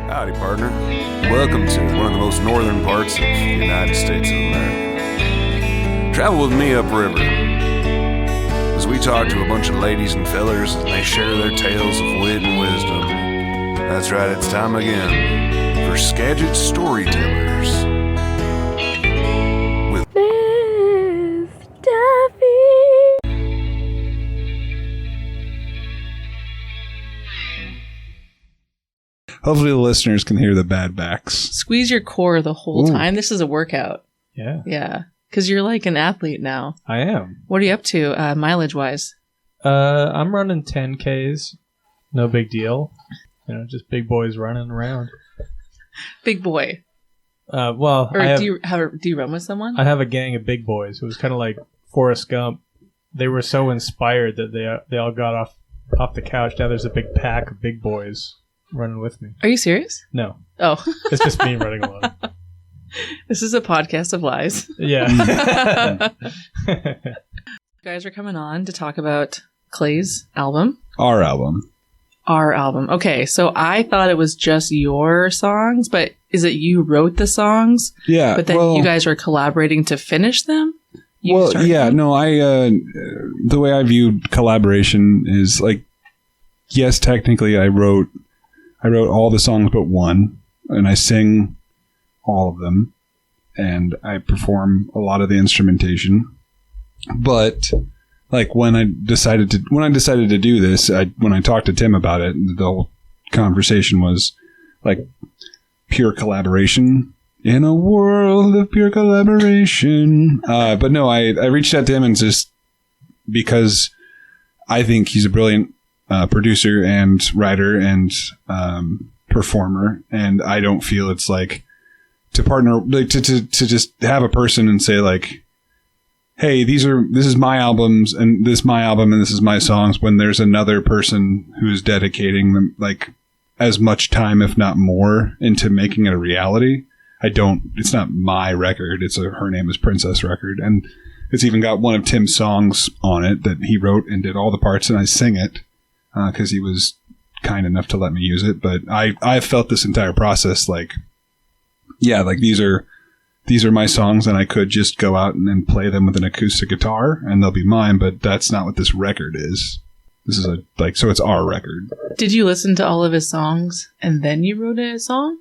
Howdy, partner. Welcome to one of the most northern parts of the United States of America. Travel with me upriver as we talk to a bunch of ladies and fellers and they share their tales of wit and wisdom. That's right, it's time again for Skagit Storytellers. With Miss Duffy. Hopefully the listeners can hear the bad backs. Squeeze your core the whole time. This is a workout. Yeah. Yeah. Because you're like an athlete now. I am. What are you up to, mileage-wise? I'm running 10Ks. No big deal. You know, just big boys running around. Big boy. Well, Or do you run with someone? I have a gang of big boys. It was kind of like Forrest Gump. They were so inspired that they all got off the couch. Now there's a big pack of big boys running with me. Are you serious? No. Oh. It's just me running alone. This is a podcast of lies. Yeah. You guys are coming on to talk about Clay's album. Our album. Our album. Okay, so I thought it was just your songs, but is it you wrote the songs? Yeah. But then you guys are collaborating to finish them? The way I viewed collaboration is like, yes, technically I wrote all the songs but one, and I sing all of them, and I perform a lot of the instrumentation. But like when I decided to do this, when I talked to Tim about it, the whole conversation was like pure collaboration in a world of pure collaboration. But no, I reached out to him and just because I think he's a brilliant producer and writer and performer, and I don't feel it's like to partner, like to just have a person and say like, hey, this is my albums and this is my album and this is my songs, when there's another person who's dedicating them like as much time, if not more, into making it a reality. It's not my record. It's a HerNameWasPrincess record, and it's even got one of Tim's songs on it that he wrote and did all the parts, and I sing it because he was kind enough to let me use it. But I felt this entire process like, yeah, like these are my songs, and I could just go out and then play them with an acoustic guitar and they'll be mine, but that's not what this record is. This is so it's our record. Did you listen to all of his songs and then you wrote a song?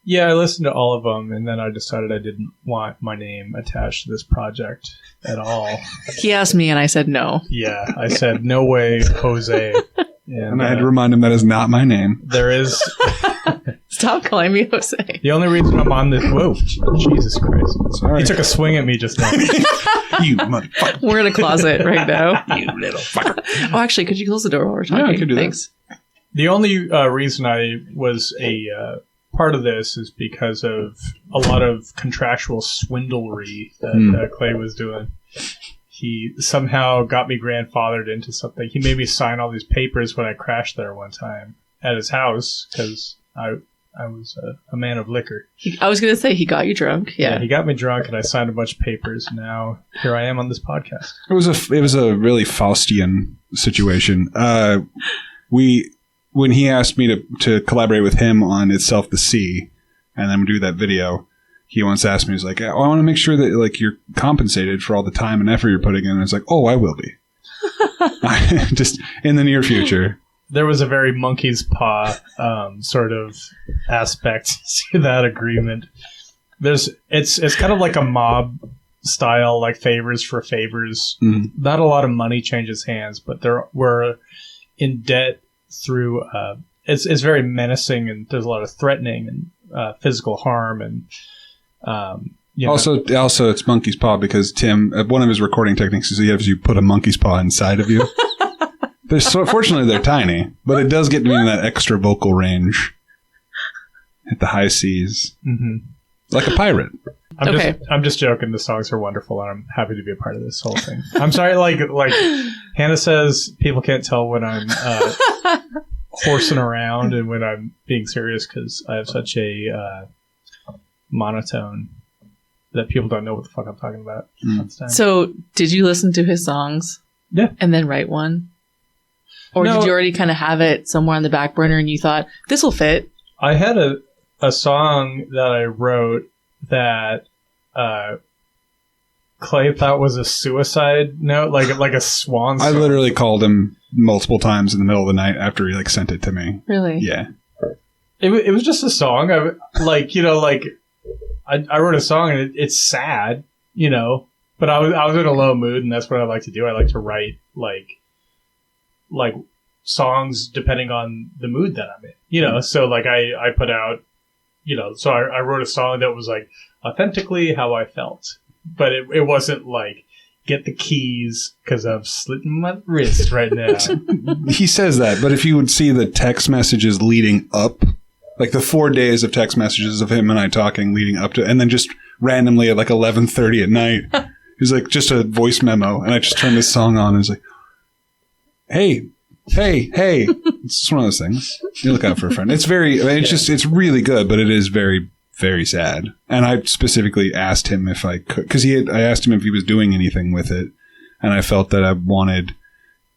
Yeah, I listened to all of them, and then I decided I didn't want my name attached to this project at all. He asked me and I said no. Yeah, I said, no way, Jose. And I had to remind him that is not my name. There is... Stop calling me Jose. The only reason I'm on this... Whoa, Jesus Christ. Sorry. He took a swing at me just now. You motherfucker. We're in a closet right now. You little fucker. Oh, actually, could you close the door while we're talking? Yeah, I could do Thanks. that. The only reason I was a part of this is because of a lot of contractual swindlery that Clay was doing. He somehow got me grandfathered into something. He made me sign all these papers when I crashed there one time at his house because I was a man of liquor. I was going to say he got you drunk. Yeah. He got me drunk and I signed a bunch of papers. And now here I am on this podcast. It was a really Faustian situation. When he asked me to collaborate with him on Itself the Sea and then do that video, he once asked me, he's like, oh, I want to make sure that like you're compensated for all the time and effort you're putting in. And it's like, oh, I will be. Just in the near future. There was a very monkey's paw sort of aspect to that agreement. It's kind of like a mob style, like favors for favors. Mm-hmm. Not a lot of money changes hands, but we're in debt through. It's very menacing, and there's a lot of threatening and physical harm, and Also, it's monkey's paw because Tim, one of his recording techniques is he has you put a monkey's paw inside of you. Fortunately, they're tiny, but it does get me in that extra vocal range at the high C's, like a pirate. I'm just joking. The songs are wonderful, and I'm happy to be a part of this whole thing. I'm sorry, like Hannah says, people can't tell when I'm horsing around and when I'm being serious because I have such a monotone that people don't know what the fuck I'm talking about. So, did you listen to his songs? Yeah. And then write one? Or No. did you already kind of have it somewhere on the back burner and you thought, this will fit? I had a song that I wrote that Clay thought was a suicide note, like a swan song. I literally called him multiple times in the middle of the night after he sent it to me. Really? Yeah. It was just a song. I wrote a song and it's sad, but I was in a low mood, and that's what I like to do. I like to write like songs depending on the mood that I'm in, So I put out, so I wrote a song that was like authentically how I felt, but it wasn't like get the keys because I'm slitting my wrist right now. He says that, but if you would see the text messages leading up, like the 4 days of text messages of him and I talking leading up to, and then just randomly at 11:30 at night, it was just a voice memo, and I just turned this song on and it's like, hey. It's just one of those things. You look out for a friend. It's it's really good, but it is very, very sad. And I specifically asked him if I could, because I asked him if he was doing anything with it, and I felt that I wanted,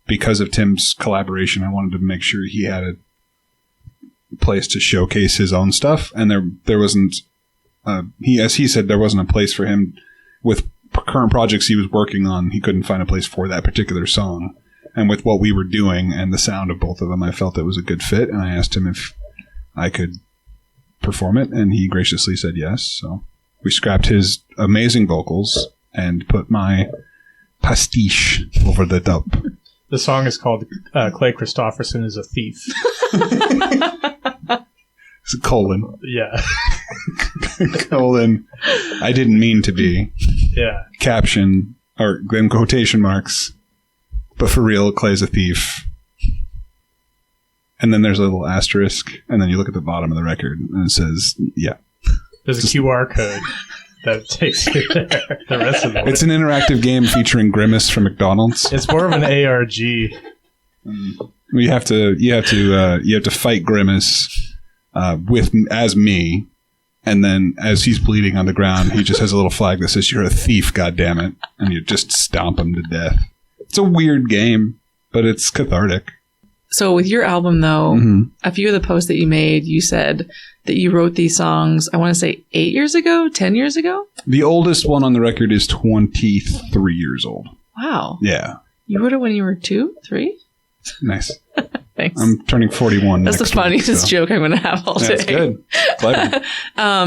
because of Tim's collaboration, I wanted to make sure he had a place to showcase his own stuff, and there wasn't. As he said, there wasn't a place for him with current projects he was working on. He couldn't find a place for that particular song. And with what we were doing and the sound of both of them, I felt it was a good fit. And I asked him if I could perform it, and he graciously said yes. So we scrapped his amazing vocals and put my pastiche over the top. The song is called Clay Christopherson is a Thief. It's a colon. Yeah. Colon. I didn't mean to be. Yeah. Caption, or then quotation marks. But for real, Clay's a thief. And then there's a little asterisk, and then you look at the bottom of the record, and it says, yeah. There's a QR code that takes you there. The rest of it. It's an interactive game featuring Grimace from McDonald's. It's more of an ARG. You have to fight Grimace as me, and then as he's bleeding on the ground, he just has a little flag that says, "You're a thief, goddammit," and you just stomp him to death. It's a weird game, but it's cathartic. So with your album, though, Mm-hmm. a few of the posts that you made, you said that you wrote these songs, I want to say 8 years ago, 10 years ago? The oldest one on the record is 23 years old. Wow. Yeah. You wrote it when you were 2, 3? Nice. Thanks. I'm turning 41 That's the next week, funniest joke I'm going to have all day. That's good. Clever.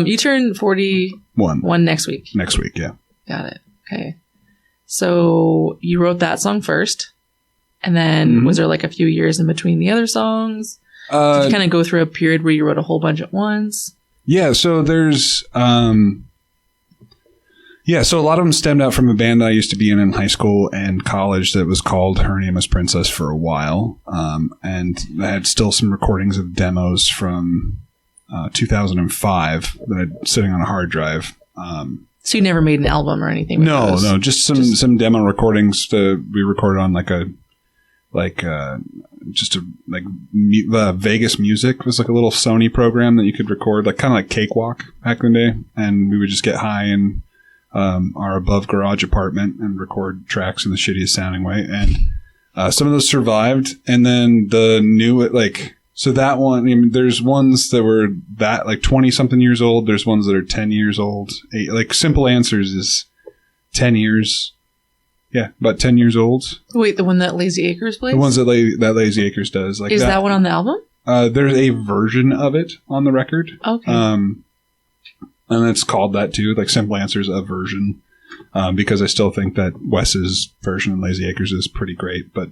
You turn 41 next week. Next week, yeah. Got it. Okay. So you wrote that song first, and then was there a few years in between the other songs? Did you kind of go through a period where you wrote a whole bunch at once? Yeah, so there's so a lot of them stemmed out from a band I used to be in high school and college that was called HerNameWasPrincess for a while. And I had still some recordings of demos from 2005 that I'd sitting on a hard drive. So you never made an album or anything? No, just some demo recordings that we recorded on Vegas Music was a little Sony program that you could record, kind of like Cakewalk back in the day. And we would just get high in our above garage apartment and record tracks in the shittiest sounding way. And some of those survived. And then the new, so that one, there's ones that were 20 something years old. There's ones that are 10 years old. Simple Answers is 10 years. Yeah, about 10 years old. Wait, the one that Lazy Acres plays? The ones that Lazy Acres does. Is that one on the album? There's a version of it on the record. Okay. And it's called that too, Simple Answers, a version. Because I still think that Wes's version of Lazy Acres is pretty great. But,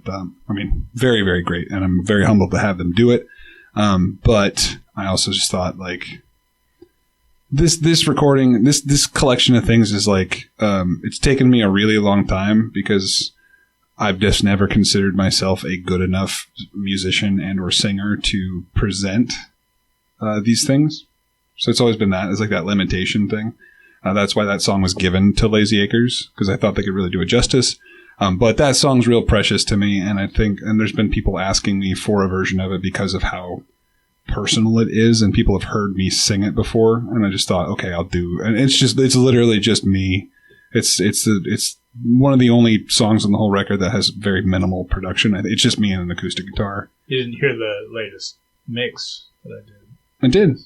very, very great. And I'm very humbled to have them do it. But I also just thought, this recording, this collection of things is it's taken me a really long time because I've just never considered myself a good enough musician and or singer to present these things. So it's always been that. It's that limitation thing. That's why that song was given to Lazy Acres, because I thought they could really do it justice. But that song's real precious to me, and and there's been people asking me for a version of it because of how personal it is, and people have heard me sing it before, and I just thought, okay, I'll do. And it's literally just me. It's one of the only songs on the whole record that has very minimal production. It's just me and an acoustic guitar. You didn't hear the latest mix that I did. I did.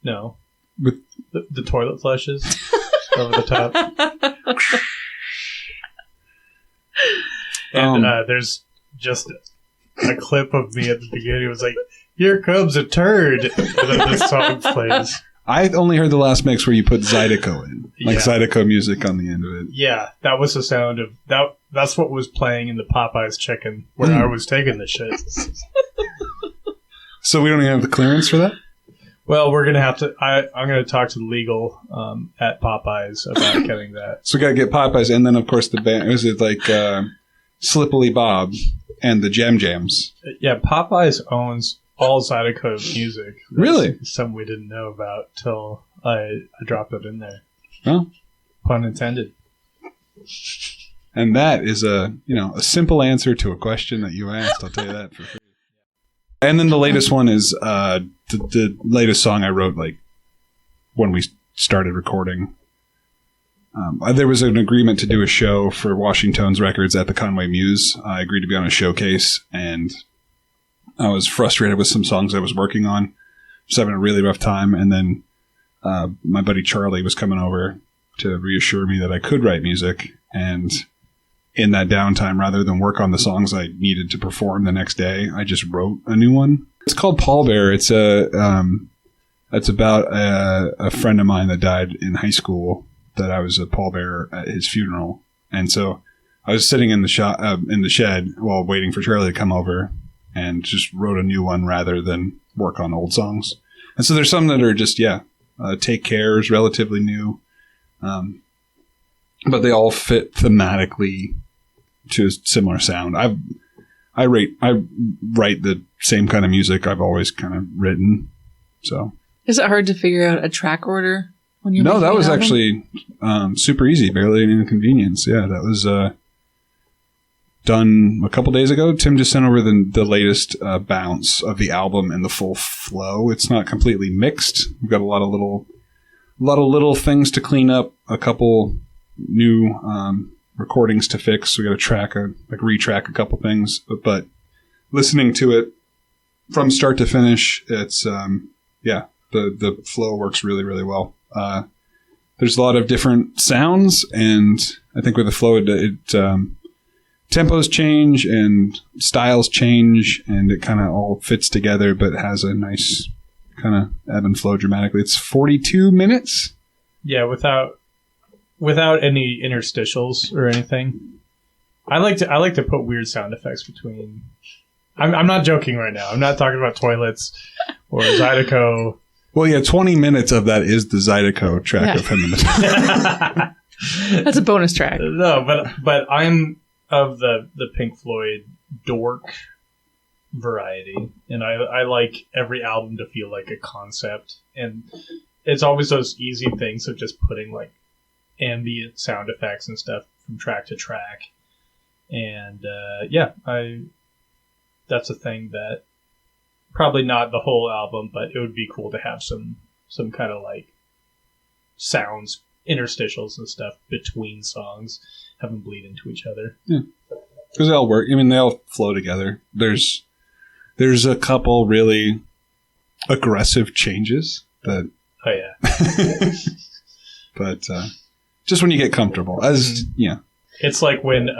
No. With the toilet flushes over the top. And there's just a clip of me at the beginning. It was like, "Here comes a turd," and then the song plays. I only heard the last mix where you put Zydeco in, like Zydeco music on the end of it. Yeah, that was the sound of that. That's what was playing in the Popeyes chicken where I was taking the shit. So we don't even have the clearance for that? Well, we're gonna have to. I'm gonna talk to the legal at Popeyes about getting that. So we gotta get Popeyes, and then of course the band. Was it like Slippily Bob and the Jam Jams? Yeah, Popeyes owns all Zydeco music. That's really? Something we didn't know about till I dropped it in there. Well, pun intended. And that is a simple answer to a question that you asked. I'll tell you that for free. And then the latest one is the latest song I wrote like when we started recording. There was an agreement to do a show for Washington's Records at the Conway Muse. I agreed to be on a showcase, and I was frustrated with some songs I was working on. I was having a really rough time, and then my buddy Charlie was coming over to reassure me that I could write music, and in that downtime, rather than work on the songs I needed to perform the next day, I just wrote a new one. It's called Pallbearer. It's about a friend of mine that died in high school that I was a pallbearer at his funeral. And so I was sitting in the shed while waiting for Charlie to come over and just wrote a new one rather than work on old songs. And so there's some that are just, Take Care is relatively new. But they all fit thematically to a similar sound. I write the same kind of music I've always kind of written. So is it hard to figure out a track order when you're No, that was an album? actually super easy, barely an inconvenience. Yeah, that was done a couple days ago. Tim just sent over the latest bounce of the album and the full flow. It's not completely mixed. We've got a lot of little things to clean up, a couple new recordings to fix. We got to retrack a couple things, but listening to it from start to finish, it's the flow works really, really well. There's a lot of different sounds, and I think with the flow, tempos change and styles change, and it kind of all fits together, but has a nice kind of ebb and flow dramatically. It's 42 minutes. Yeah, without any interstitials or anything. I like to put weird sound effects between. I'm not joking right now. I'm not talking about toilets or Zydeco. Well, yeah, 20 minutes of that is the Zydeco track of him in the That's a bonus track. No, but I'm of the Pink Floyd dork variety, and I like every album to feel like a concept, and it's always those easy things of just putting like ambient sound effects and stuff from track to track, and that's a thing that probably not the whole album, but it would be cool to have some kind of like sounds, interstitials and stuff between songs, have them bleed into each other. Yeah, because they all work. I mean, they all flow together. There's a couple really aggressive changes that. Oh yeah. But just when you get comfortable, it's like when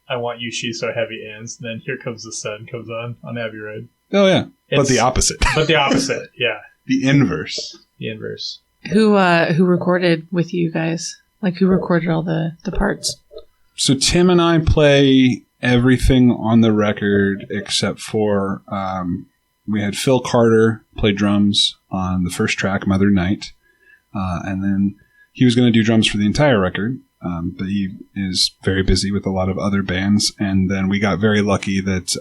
I Want You, She's So Heavy ends, then Here Comes the Sun comes on Abbey Road. Oh yeah, but the opposite. But the opposite, yeah. The inverse. The inverse. Who recorded with you guys? Like, who recorded all the parts? So Tim and I play everything on the record except for we had Phil Carter play drums on the first track, Mother Night, and then he was going to do drums for the entire record, but he is very busy with a lot of other bands. And then we got very lucky that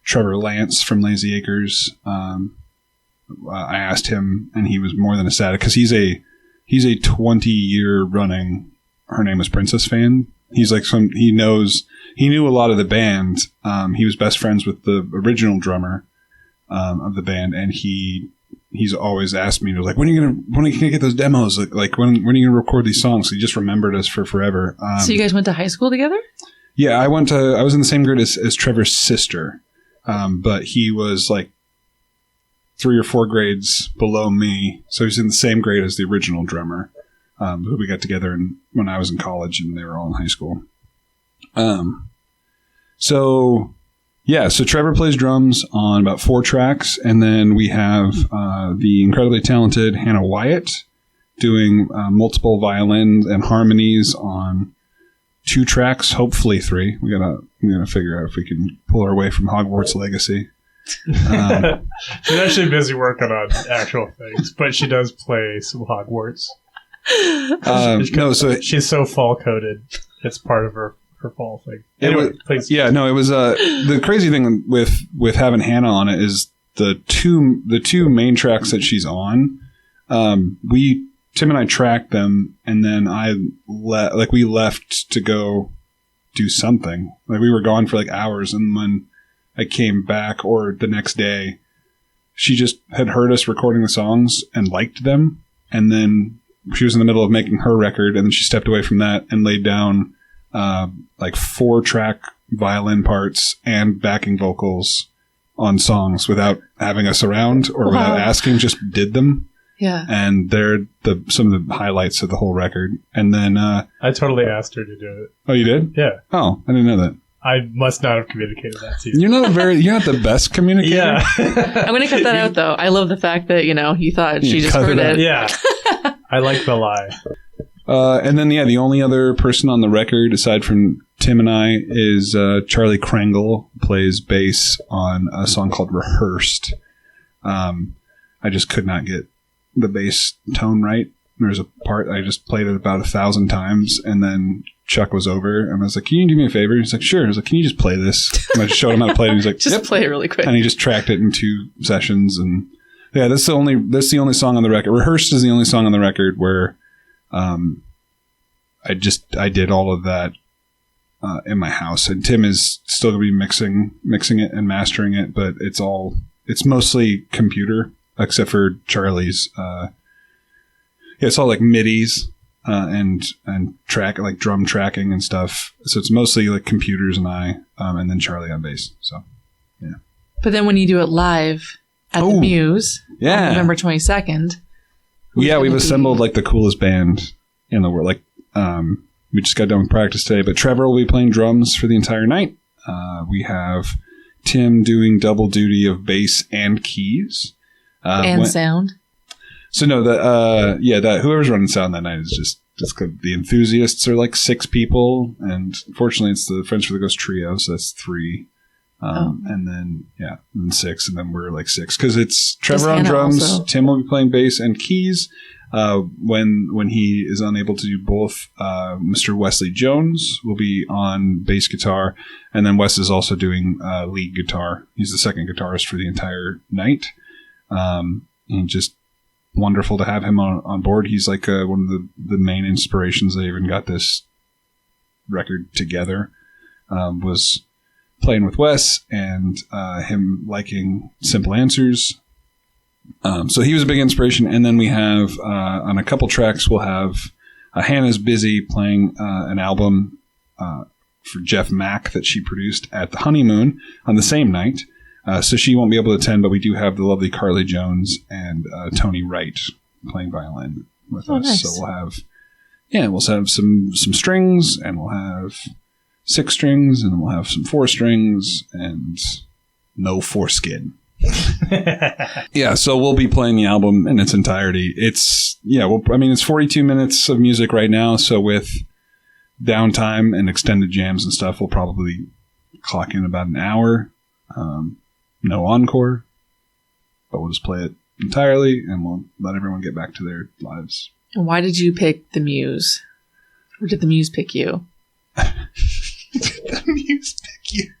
Trevor Lance from Lazy Acres, I asked him, and he was more than ecstatic because he's a 20-year running HerNameWasPrincess fan. He's like he knew a lot of the band. He was best friends with the original drummer of the band, and he's always asked me, like, when are you gonna get those demos? Like when are you gonna record these songs? He just remembered us for forever. So you guys went to high school together? Yeah, I was in the same grade as Trevor's sister, but he was like 3 or 4 grades below me. So he's in the same grade as the original drummer, who we got together when I was in college and they were all in high school. So Trevor plays drums on about 4 tracks, and then we have the incredibly talented Hannah Wyatt doing multiple violins and harmonies on 2 tracks, hopefully 3. We gotta figure out if we can pull our way from Hogwarts Legacy. She's actually busy working on actual things, but she does play some Hogwarts. She's so fall coded. It's part of her fall thing. Anyway, please. Yeah, no, it was the crazy thing with having Hannah on it is the two main tracks that she's on. Tim and I tracked them, and then we left to go do something. Like we were gone for like hours, and when I came back, or the next day, she just had heard us recording the songs and liked them. And then she was in the middle of making her record, and then she stepped away from that and laid down 4-track violin parts and backing vocals on songs without having us around or without asking, just did them. Yeah. And they're some of the highlights of the whole record. And then I totally asked her to do it. Oh, you did? Yeah. Oh, I didn't know that. I must not have communicated that to you. You're not the best communicator. Yeah. I'm going to cut that out, though. I love the fact that, you thought she just heard it. Yeah. I like the lie. And then, the only other person on the record, aside from Tim and I, is Charlie Krangle, who plays bass on a song called Rehearsed. I just could not get the bass tone right. There's a part I just played it about 1,000 times, and then Chuck was over, and I was like, "Can you do me a favor?" He's like, "Sure." I was like, "Can you just play this?" And I just showed him how to play it, and he's like, "Just play it really quick." And he just tracked it in 2 sessions, and that's the only song on the record. Rehearsed is the only song on the record where I did all of that in my house, and Tim is still going to be mixing it and mastering it, but it's mostly computer, except for Charlie's. It's all like MIDIs and track, like drum tracking and stuff. So it's mostly like computers and I, and then Charlie on bass. So yeah. But then when you do it live at the Muse, on November 22nd. We've assembled like the coolest band in the world. Like we just got done with practice today, but Trevor will be playing drums for the entire night. We have Tim doing double duty of bass and keys and sound. So no, that whoever's running sound that night is just the enthusiasts are like 6 people, and fortunately it's the Friends for the Ghost trio, so that's 3, and then 6, and then we're like 6 because it's Trevor on drums, also. Tim will be playing bass and keys. When he is unable to do both, Mr. Wesley Jones will be on bass guitar, and then Wes is also doing lead guitar. He's the second guitarist for the entire night, and just wonderful to have him on board. He's like one of the main inspirations that even got this record together, was playing with Wes and him liking Simple Answers. So he was a big inspiration. And then we have on a couple tracks we'll have Hannah's busy playing an album for Jeff Mack that she produced at the Honeymoon on the same night. So she won't be able to attend, but we do have the lovely Carly Jones and Tony Wright playing violin with us. Nice. So we'll have some strings, and we'll have 6 strings, and then we'll have some 4 strings, and no foreskin. So we'll be playing the album in its entirety. It's 42 minutes of music right now, so with downtime and extended jams and stuff, we'll probably clock in about an hour. No encore, but we'll just play it entirely, and we'll let everyone get back to their lives. And why did you pick the Muse? Or did the Muse pick you? The Muse pick you?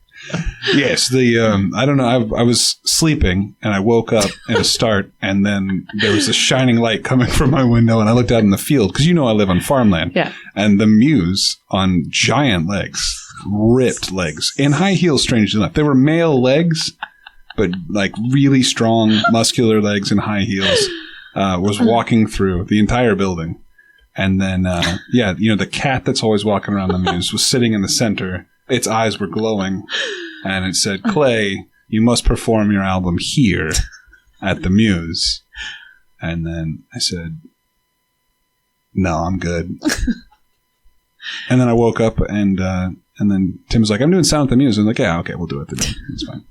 Yes, I don't know. I was sleeping, and I woke up at a start, and then there was a shining light coming from my window, and I looked out in the field, because I live on farmland. Yeah. And the Muse on giant legs, ripped legs, in high heels, strangely enough. They were male legs, but like really strong, muscular legs in high heels, was walking through the entire building. And then, the cat that's always walking around the Muse was sitting in the center. Its eyes were glowing, and it said, "Clay, you must perform your album here." at the Muse. And then I said, no, I'm good. And then I woke up and then Tim was like, I'm doing sound at the Muse. I'm like, yeah, okay, we'll do it today. It's fine.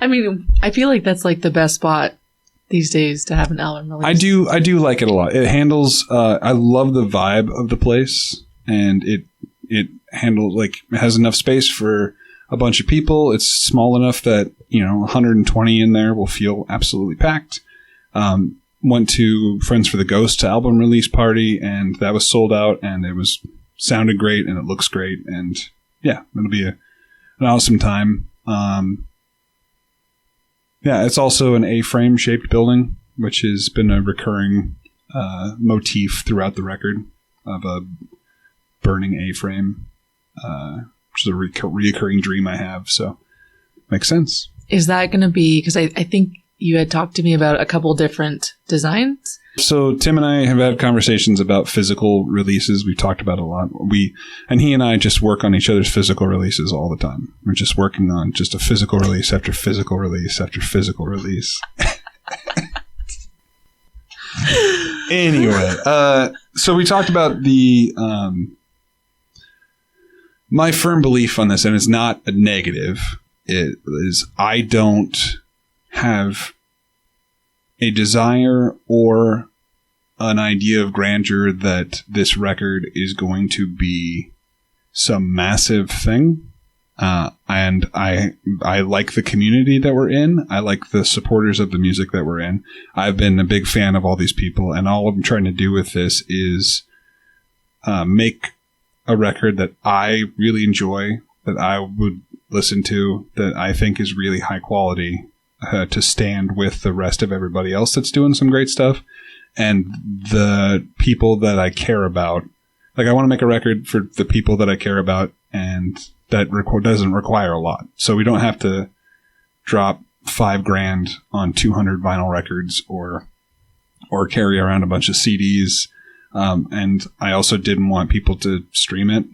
I mean, I feel like that's like the best spot these days to have an album release. I do like it a lot. It handles, I love the vibe of the place, and it handles, like, it has enough space for a bunch of people. It's small enough that, 120 in there will feel absolutely packed. Went to Friends for the Ghost album release party, and that was sold out, and it sounded great, and it looks great, and yeah, it'll be an awesome time. Yeah, it's also an A-frame shaped building, which has been a recurring motif throughout the record of a burning A-frame, which is a reoccurring dream I have, so makes sense. Is that going to be, because I think you had talked to me about a couple different designs? So Tim and I have had conversations about physical releases. We've talked about it a lot. He and I just work on each other's physical releases all the time. We're just working on just a physical release after physical release after physical release. Anyway, so we talked about my firm belief on this, and it's not a negative. It is, I don't have a desire or an idea of grandeur that this record is going to be some massive thing. And I like the community that we're in. I like the supporters of the music that we're in. I've been a big fan of all these people, and all I'm trying to do with this is make a record that I really enjoy, that I would listen to, that I think is really high quality, to stand with the rest of everybody else that's doing some great stuff, and the people that I care about. Like, I want to make a record for the people that I care about, and that doesn't require a lot. So we don't have to drop $5,000 on 200 vinyl records or carry around a bunch of CDs. And I also didn't want people to stream it.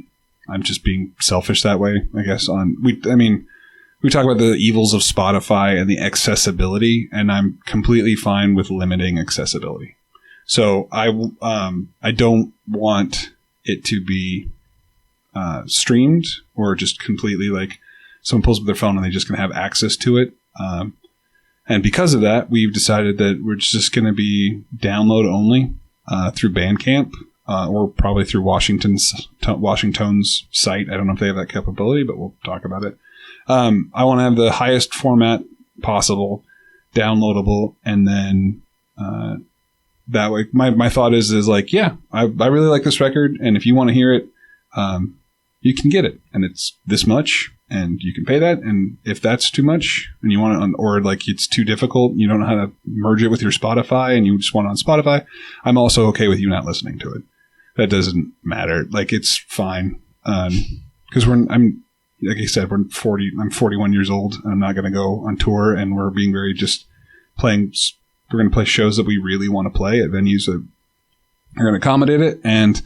I'm just being selfish that way, I guess. We talk about the evils of Spotify and the accessibility, and I'm completely fine with limiting accessibility. So I don't want it to be streamed or just completely like someone pulls up their phone and they're just going to have access to it. And because of that, we've decided that we're just going to be download only through Bandcamp or probably through Washington's site. I don't know if they have that capability, but we'll talk about it. I want to have the highest format possible, downloadable, and then that way, my thought is like, yeah, I really like this record, and if you want to hear it, you can get it, and it's this much, and you can pay that, and if that's too much, and you want it or like it's too difficult, you don't know how to merge it with your Spotify, and you just want it on Spotify, I'm also okay with you not listening to it. That doesn't matter. Like, it's fine, because like I said, I'm 41 years old, and I'm not going to go on tour, and we're being very just playing. We're going to play shows that we really want to play at venues that are going to accommodate it. And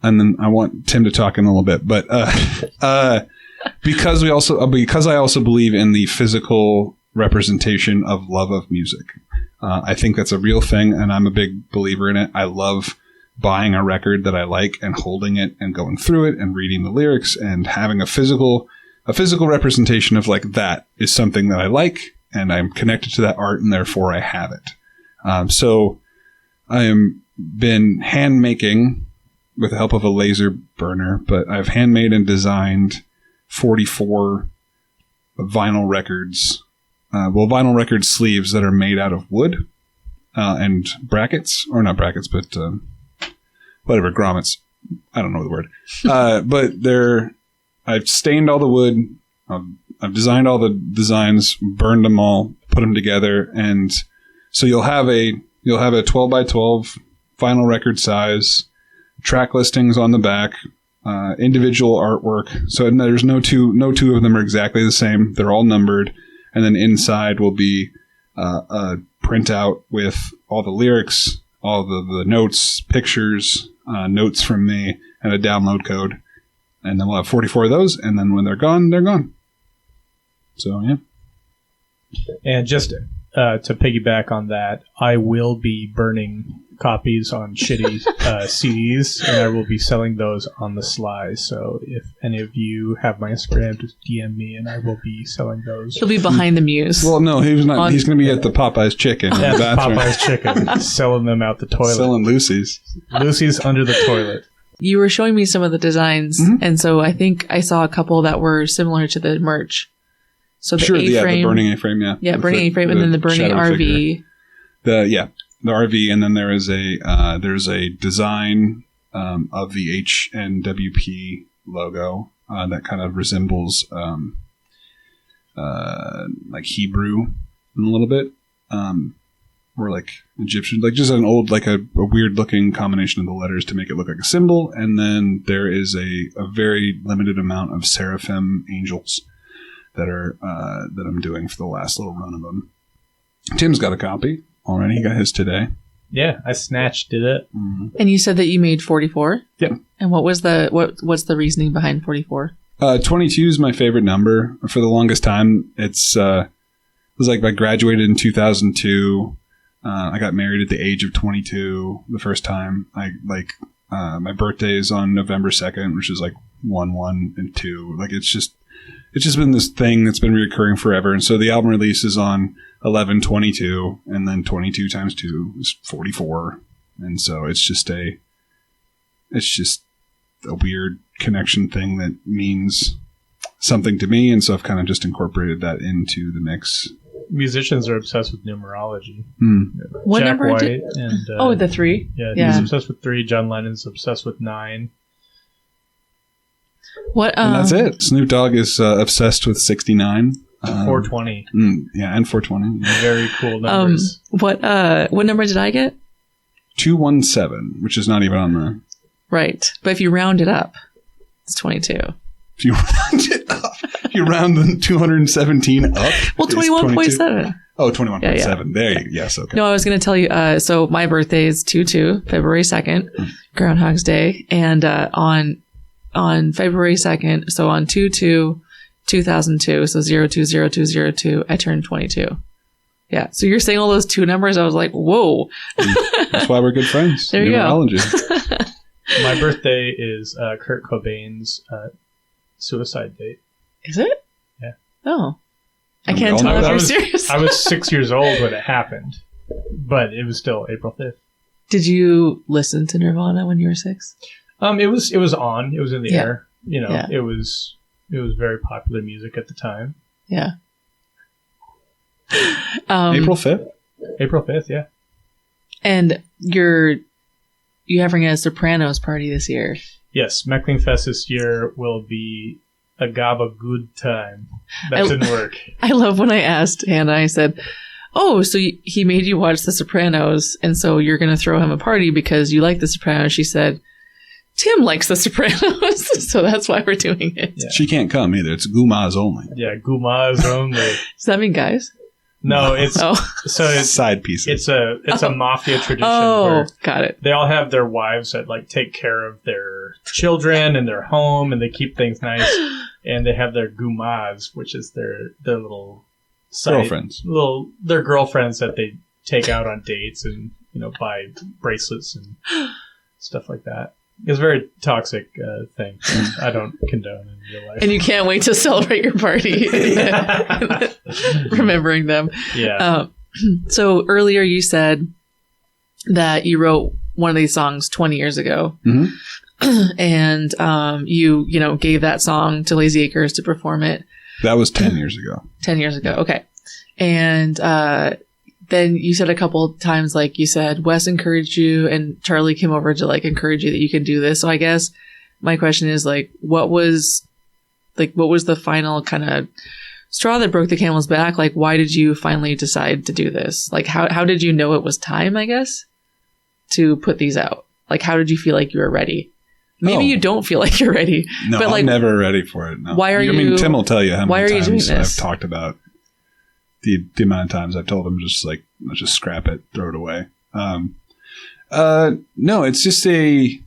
then I want Tim to talk in a little bit, but, because I also believe in the physical representation of love of music. I think that's a real thing, and I'm a big believer in it. I love buying a record that I like and holding it and going through it and reading the lyrics and having a physical representation of like that is something that I like, and I'm connected to that art, and therefore I have it. So I am been hand making with the help of a laser burner, but I've handmade and designed 44 vinyl records, vinyl record sleeves that are made out of wood and brackets, or not brackets, but whatever, grommets. I don't know the word. But I've stained all the wood. I've designed all the designs, burned them all, put them together, and so you'll have a 12 by 12 vinyl record size, track listings on the back, individual artwork. So there's no two of them are exactly the same. They're all numbered, and then inside will be a printout with all the lyrics, all the notes, pictures, notes from me, and a download code. And then we'll have 44 of those, and then when they're gone, they're gone. So, yeah. And just to piggyback on that, I will be burning copies on shitty CDs, and I will be selling those on the sly. So if any of you have my Instagram, just DM me, and I will be selling those. He'll be behind the muse. Well, no, he was not. He's going to be at the Popeye's Chicken. In the bathroom. Popeye's Chicken, selling them out the toilet. Selling Lucy's. Lucy's under the toilet. You were showing me some of the designs, and so I think I saw a couple that were similar to the merch. So the A-frame, the burning A-frame, yeah. Yeah, burning A-frame, and then the burning RV. Figure. The RV, and then there is there's a design of the HNWP logo that kind of resembles like Hebrew a little bit, or like Egyptian, like just an old, like a weird looking combination of the letters to make it look like a symbol. And then there is a very limited amount of seraphim angels that I'm doing for the last little run of them. Tim's got a copy already. He got his today. Yeah, I snatched it. Mm-hmm. And you said that you made 44? Yep. And what's the reasoning behind 44? 22 is my favorite number. For the longest time, it was like I graduated in 2002. I got married at the age of 22 the first time. My birthday is on November 2nd, which is like 1, 1, and 2. Like it's just been this thing that's been recurring forever. And so the album release is on 11/22, and then 22 times 2 is 44. And so it's just a weird connection thing that means something to me. And so I've kind of just incorporated that into the mix. Musicians are obsessed with numerology. What Jack number? White and the 3. Yeah, he's obsessed with 3. John Lennon's obsessed with 9. What? And that's it. Snoop Dogg is obsessed with 69. 420. Yeah, and 420. Yeah. Very cool numbers. What number did I get? 217, which is not even on the... Right. But if you round it up, it's 22. If you round it up, you round the 217 up. Well, 21.7. Oh, 21.7. Yeah. There you go. Yes, okay. No, I was going to tell you, so my birthday is 2/2, February 2nd, Groundhog's Day. And on February 2nd, so on 2/2/2002, so 02/02/02, I turned 22. Yeah. So you're saying all those 2 numbers. I was like, whoa. That's why we're good friends. There you Numerology. go. My birthday is Kurt Cobain's suicide date. Is it? Yeah. Oh. I can't tell if you're serious. I was 6 years old when it happened, but it was still April 5th. Did you listen to Nirvana when you were 6? It was on. It was in the air. You know, Yeah. it was very popular music at the time. Yeah. April 5th? April 5th, yeah. And you're having a Sopranos party this year. Yes, Meckling Fest this year will be a gaba good time. That didn't work. I love when I asked Hannah, I said, oh, so he made you watch The Sopranos, and so you're going to throw him a party because you like The Sopranos. She said, Tim likes The Sopranos, so that's why we're doing it. Yeah. She can't come either. It's Gumas only. Yeah, Gumas only. Does that mean guys? No, it's side pieces. It's a mafia tradition. Oh, where got it. They all have their wives that like take care of their children and their home, and they keep things nice. And they have their gumas, which is their little girlfriends. Their girlfriends that they take out on dates and buy bracelets and stuff like that. It's a very toxic thing. I don't condone in real life. And you can't wait to celebrate your party, remembering them. Yeah. So earlier you said that you wrote one of these songs 20 years ago. Mm-hmm. And you gave that song to Lazy Acres to perform it. That was 10 years ago. 10 years ago. Okay. And then you said a couple of times, like you said, Wes encouraged you and Charlie came over to like encourage you that you can do this. So I guess my question is like, what was the final kind of straw that broke the camel's back? Like, why did you finally decide to do this? Like, how did you know it was time, I guess, to put these out? Like, how did you feel like you were ready? Maybe you don't feel like you're ready. No, but like, I'm never ready for it. No. Why are you? I mean, Tim will tell you how many times I've talked about the amount of times I've told him just like, let's just scrap it, throw it away. No, it's just I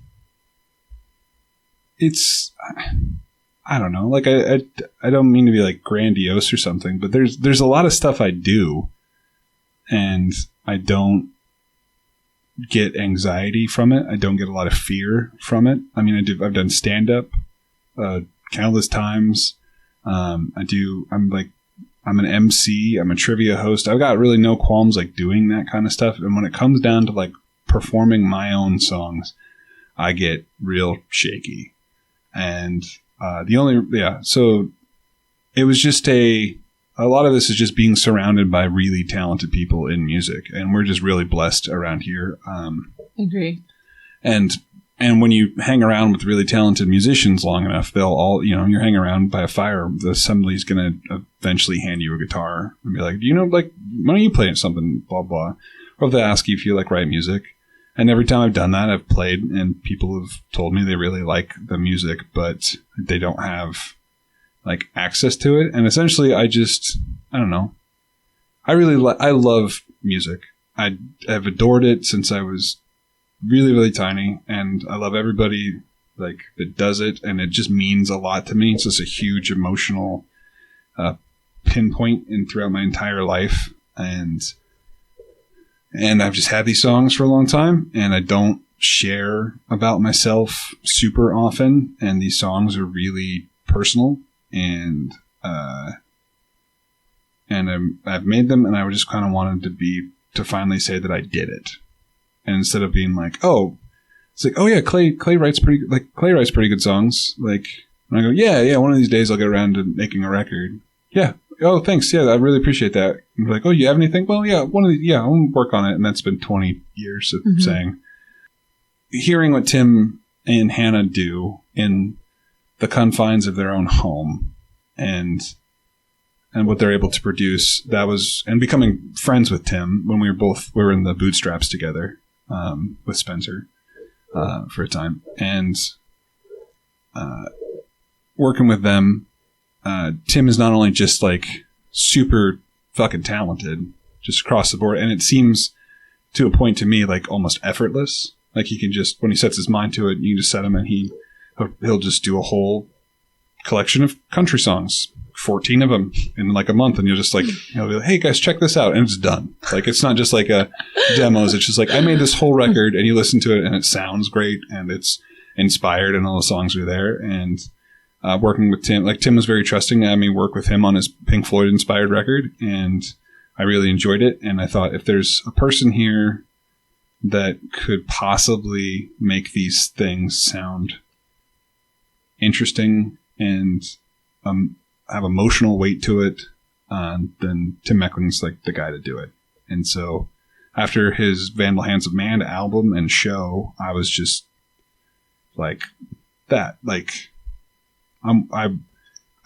don't know. Like I don't mean to be like grandiose or something, but there's a lot of stuff I do and I don't get anxiety from it. I don't get a lot of fear from it. I mean, I've done stand-up countless times. I'm an MC. I'm a trivia host. I've got really no qualms like doing that kind of stuff. And when it comes down to like performing my own songs, I get real shaky. And so it was just a lot of this is just being surrounded by really talented people in music, and we're just really blessed around here. Agree. And when you hang around with really talented musicians long enough, they'll all, you're hanging around by a fire, somebody's going to eventually hand you a guitar and be like, why don't you play something, blah, blah. Or if they ask you if you write music. And every time I've done that, I've played and people have told me they really like the music, but they don't have access to it. And essentially I don't know. I love music. I have adored it since I was really, really tiny, and I love everybody that does it, and it just means a lot to me. It's just a huge emotional pinpoint throughout my entire life, and I've just had these songs for a long time, and I don't share about myself super often, and these songs are really personal, and I've made them, and I just kind of wanted to finally say that I did it. And instead of being like, oh, it's like, oh yeah, Clay writes pretty good songs. And I go, yeah, one of these days I'll get around to making a record. Yeah. Oh, thanks. Yeah, I really appreciate that. And be like, oh, you have anything? Well, yeah, I'll work on it. And that's been 20 years of saying. Hearing what Tim and Hannah do in the confines of their own home and what they're able to produce, and becoming friends with Tim when we were in the Bootstraps together. With Spencer for a time, and working with them, Tim is not only just super fucking talented just across the board, and it seems to a point to me almost effortless. He can just, when he sets his mind to it, you just set him and he'll just do a whole collection of country songs, 14 of them in a month, and you'll just he'll be like, hey guys, check this out, and it's done. It's not just a demos, it's just I made this whole record, and you listen to it and it sounds great and it's inspired and all the songs are there. And working with Tim, Tim was very trusting. I mean, work with him on his Pink Floyd inspired record, and I really enjoyed it. And I thought, if there's a person here that could possibly make these things sound interesting and have emotional weight to it, then Tim Meckling's the guy to do it. And so after his Vandal Hands of Man album and show, I was just that.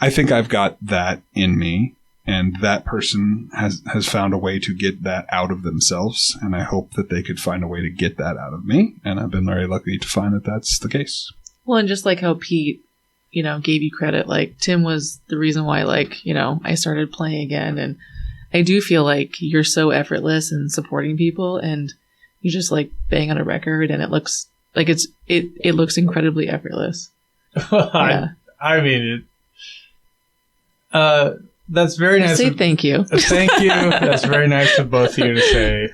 I think I've got that in me, and that person has found a way to get that out of themselves, and I hope that they could find a way to get that out of me, and I've been very lucky to find that that's the case. Well, and just how Pete gave you credit. Tim was the reason why, I started playing again. And I do feel you're so effortless in supporting people, and you just bang on a record and it looks it looks incredibly effortless. Yeah. I mean, that's very nice. Say thank you. Thank you. That's very nice of both of you to say.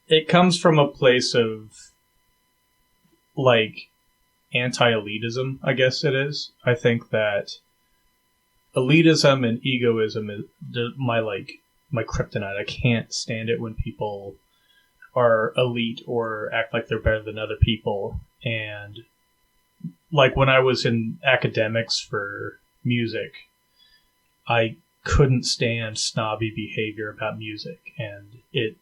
It comes from a place of anti-elitism, I guess it is. I think that elitism and egoism is my kryptonite. I can't stand it when people are elite or act like they're better than other people. And when I was in academics for music, I couldn't stand snobby behavior about music, and it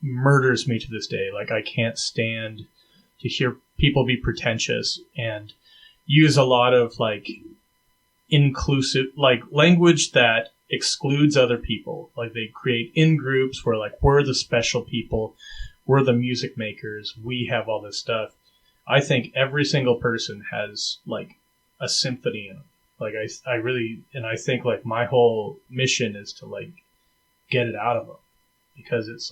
murders me to this day. I can't stand to hear people be pretentious and use a lot of inclusive language that excludes other people. They create in groups where we're the special people, we're the music makers, we have all this stuff. I think every single person has a symphony in them. I really, and I think my whole mission is to get it out of them, because it's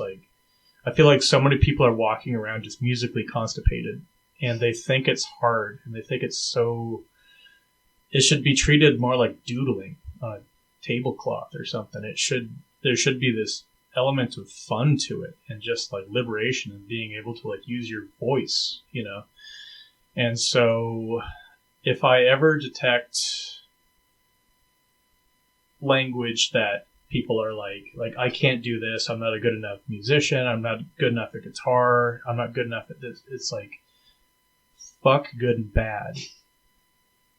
I feel so many people are walking around just musically constipated, and they think it's hard, and they think it should be treated more like doodling on a tablecloth or something. There should be this element of fun to it, and just like liberation and being able to like use your voice, you know. And so if I ever detect language that people are like I can't do this, I'm not a good enough musician, I'm not good enough at guitar, I'm not good enough at this, it's like, fuck good and bad.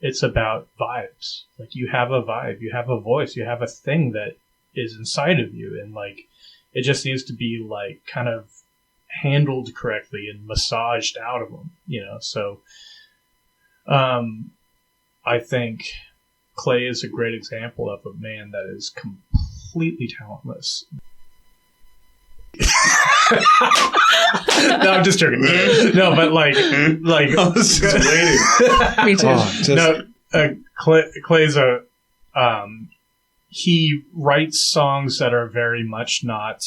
It's about vibes. Like, you have a vibe, you have a voice, you have a thing that is inside of you, and like it just needs to be like kind of handled correctly and massaged out of them, you know. So I think Clay is a great example of a man that is completely talentless. No, I'm just joking. No, but like I was just waiting. Me too. Clay's a he writes songs that are very much not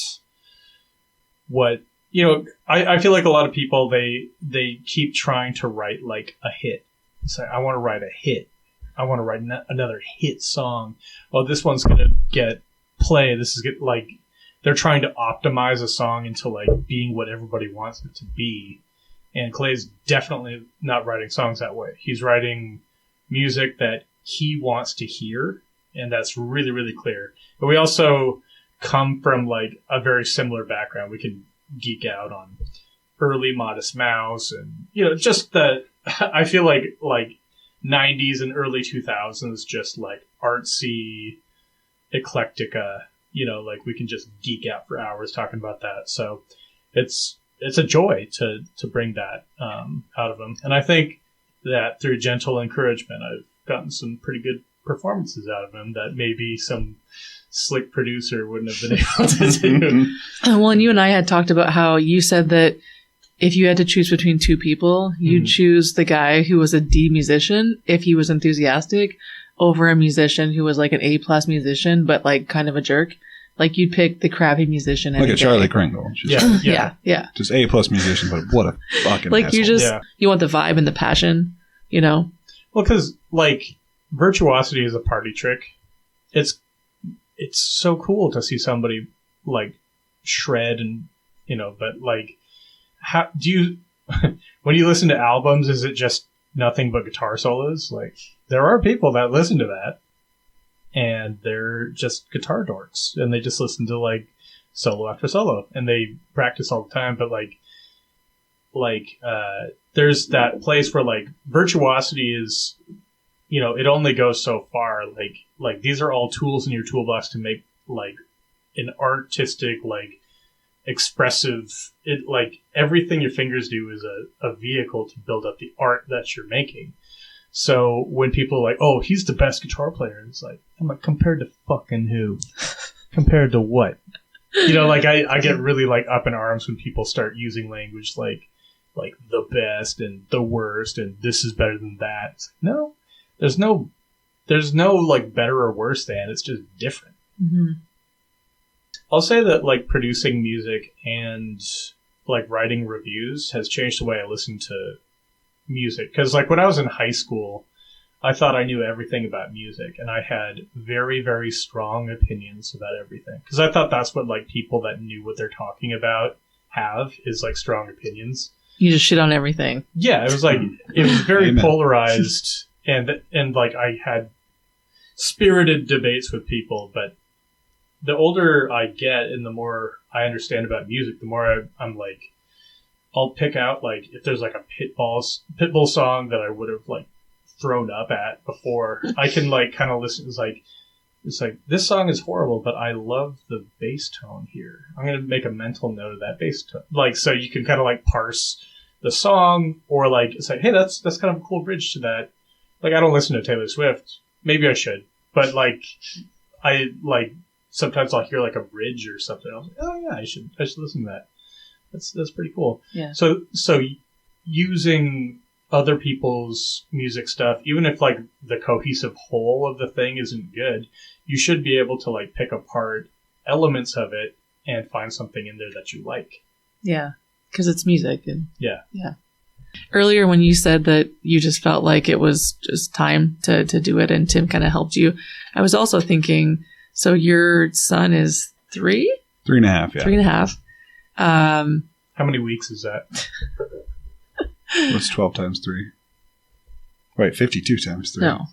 what, you know. I feel like a lot of people, they keep trying to write like a hit. It's like, I want to write a hit. I want to write another hit song. Oh, this one's gonna get play. This is like, they're trying to optimize a song into like being what everybody wants it to be. And Clay's definitely not writing songs that way. He's writing music that he wants to hear, and that's really, really clear. But we also come from like a very similar background. We can geek out on early Modest Mouse, and you know, just the I feel like 90s and early 2000s, just like artsy eclectica, you know, like we can just geek out for hours talking about that. So it's a joy to bring that out of him. And I think that through gentle encouragement, I've gotten some pretty good performances out of him that maybe some slick producer wouldn't have been able to do. Well, and you and I had talked about how you said that if you had to choose between two people, you'd choose the guy who was a D musician if he was enthusiastic over a musician who was like an A+ musician, but like kind of a jerk. Like, you'd pick the crappy musician. Like a Charlie Kringle. Yeah. Just A+ musician, but what a fucking like asshole. You want the vibe and the passion, you know? Well, because like virtuosity is a party trick. It's so cool to see somebody like shred, and you know, but like, how do you when you listen to albums, is it just nothing but guitar solos? Like, there are people that listen to that and they're just guitar dorks, and they just listen to like solo after solo, and they practice all the time. But there's that place where like virtuosity is, you know, it only goes so far. Like these are all tools in your toolbox to make like an artistic, like expressive, it like everything your fingers do is a vehicle to build up the art that you're making. So when people are like, oh, he's the best guitar player, it's like, I'm like, compared to fucking who? Compared to what? You know, like I get really like up in arms when people start using language like the best and the worst and this is better than that. It's like, no, there's no like better or worse than, it's just different. Mm-hmm. I'll say that like producing music and like writing reviews has changed the way I listen to music. Because like when I was in high school, I thought I knew everything about music, and I had very, very strong opinions about everything. Because I thought that's what like people that knew what they're talking about have, is like strong opinions. You just shit on everything. Yeah, it was like, it was very polarized, and like I had spirited debates with people. But the older I get and the more I understand about music, the more I'm like, I'll pick out like if there's like a Pitbull song that I would have like thrown up at before, I can like kind of listen. It's like this song is horrible, but I love the bass tone here. I'm gonna make a mental note of that bass tone, like, so you can kind of like parse the song, or like it's like, hey, that's kind of a cool bridge to that. Like, I don't listen to Taylor Swift. Maybe I should, but like I like sometimes I'll hear like a bridge or something. I was like, oh yeah, I should listen to that. That's pretty cool. Yeah. So using other people's music stuff, even if like the cohesive whole of the thing isn't good, you should be able to like pick apart elements of it and find something in there that you like. Yeah, because it's music. And yeah. Earlier when you said that you just felt like it was just time to do it and Tim kind of helped you, I was also thinking, so your son is 3? 3.5, yeah. 3.5. How many weeks is that? What's 12 times 3? Wait, 52 times 3. No.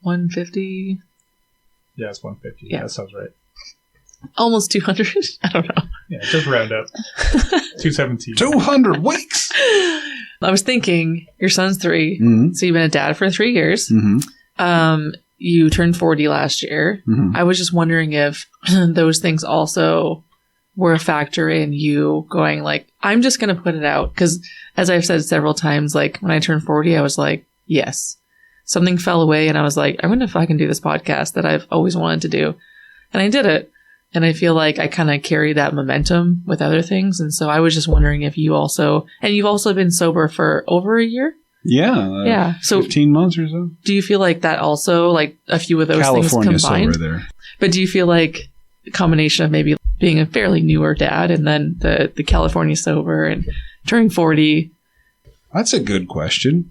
150. Yeah, it's 150. Yeah. That sounds right. Almost 200. I don't know. Yeah, just round up. 217. 200 weeks! I was thinking, your son's 3, Mm-hmm. so you've been a dad for 3 years. Mm-hmm. You turned 40 last year. Mm-hmm. I was just wondering if those things also were a factor in you going like, I'm just going to put it out. Because as I've said several times, like when I turned 40, I was like, yes. Something fell away and I was like, I'm going to fucking do this podcast that I've always wanted to do. And I did it. And I feel like I kind of carry that momentum with other things. And so I was just wondering if you also, and you've also been sober for over a year? Yeah. Yeah. So 15 months or so. do you feel like that also, like a few of those California things combined? sober there. But do you feel like a combination of maybe being a fairly newer dad and then the California sober and turning 40? That's a good question.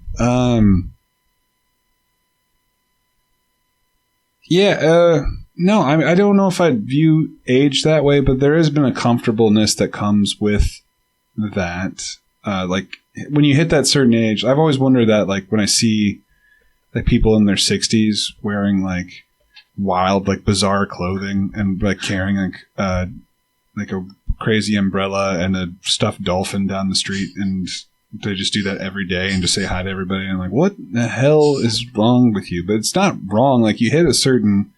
No, I don't know if I'd view age that way, but there has been a comfortableness that comes with that. Like when you hit that certain age, I've always wondered that, like when I see like people in their 60s wearing like wild, like bizarre clothing and like carrying like a crazy umbrella and a stuffed dolphin down the street, and they just do that every day and just say hi to everybody. And I'm like, what the hell is wrong with you? But it's not wrong. Like you hit a certain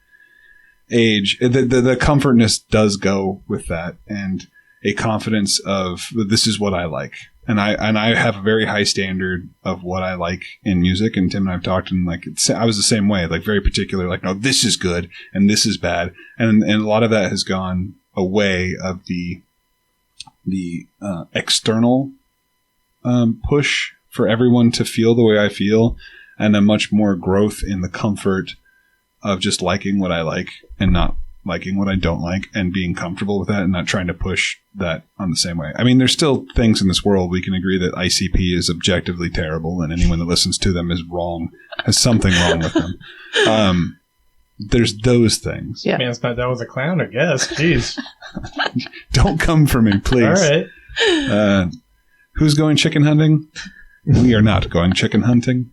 age, the comfortness does go with that, and a confidence of this is what I like. And I have a very high standard of what I like in music. And Tim and I've talked, and like I was the same way, like very particular, like, no, this is good and this is bad. And a lot of that has gone away of the external push for everyone to feel the way I feel, and a much more growth in the comfort of just liking what I like and not liking what I don't like, and being comfortable with that and not trying to push that on the same way. I mean, there's still things in this world we can agree that ICP is objectively terrible, and anyone that listens to them is wrong, has something wrong with them. There's those things. Yeah. Man, that was a clown, I guess. Jeez. Don't come for me, please. All right. Who's going chicken hunting? We are not going chicken hunting.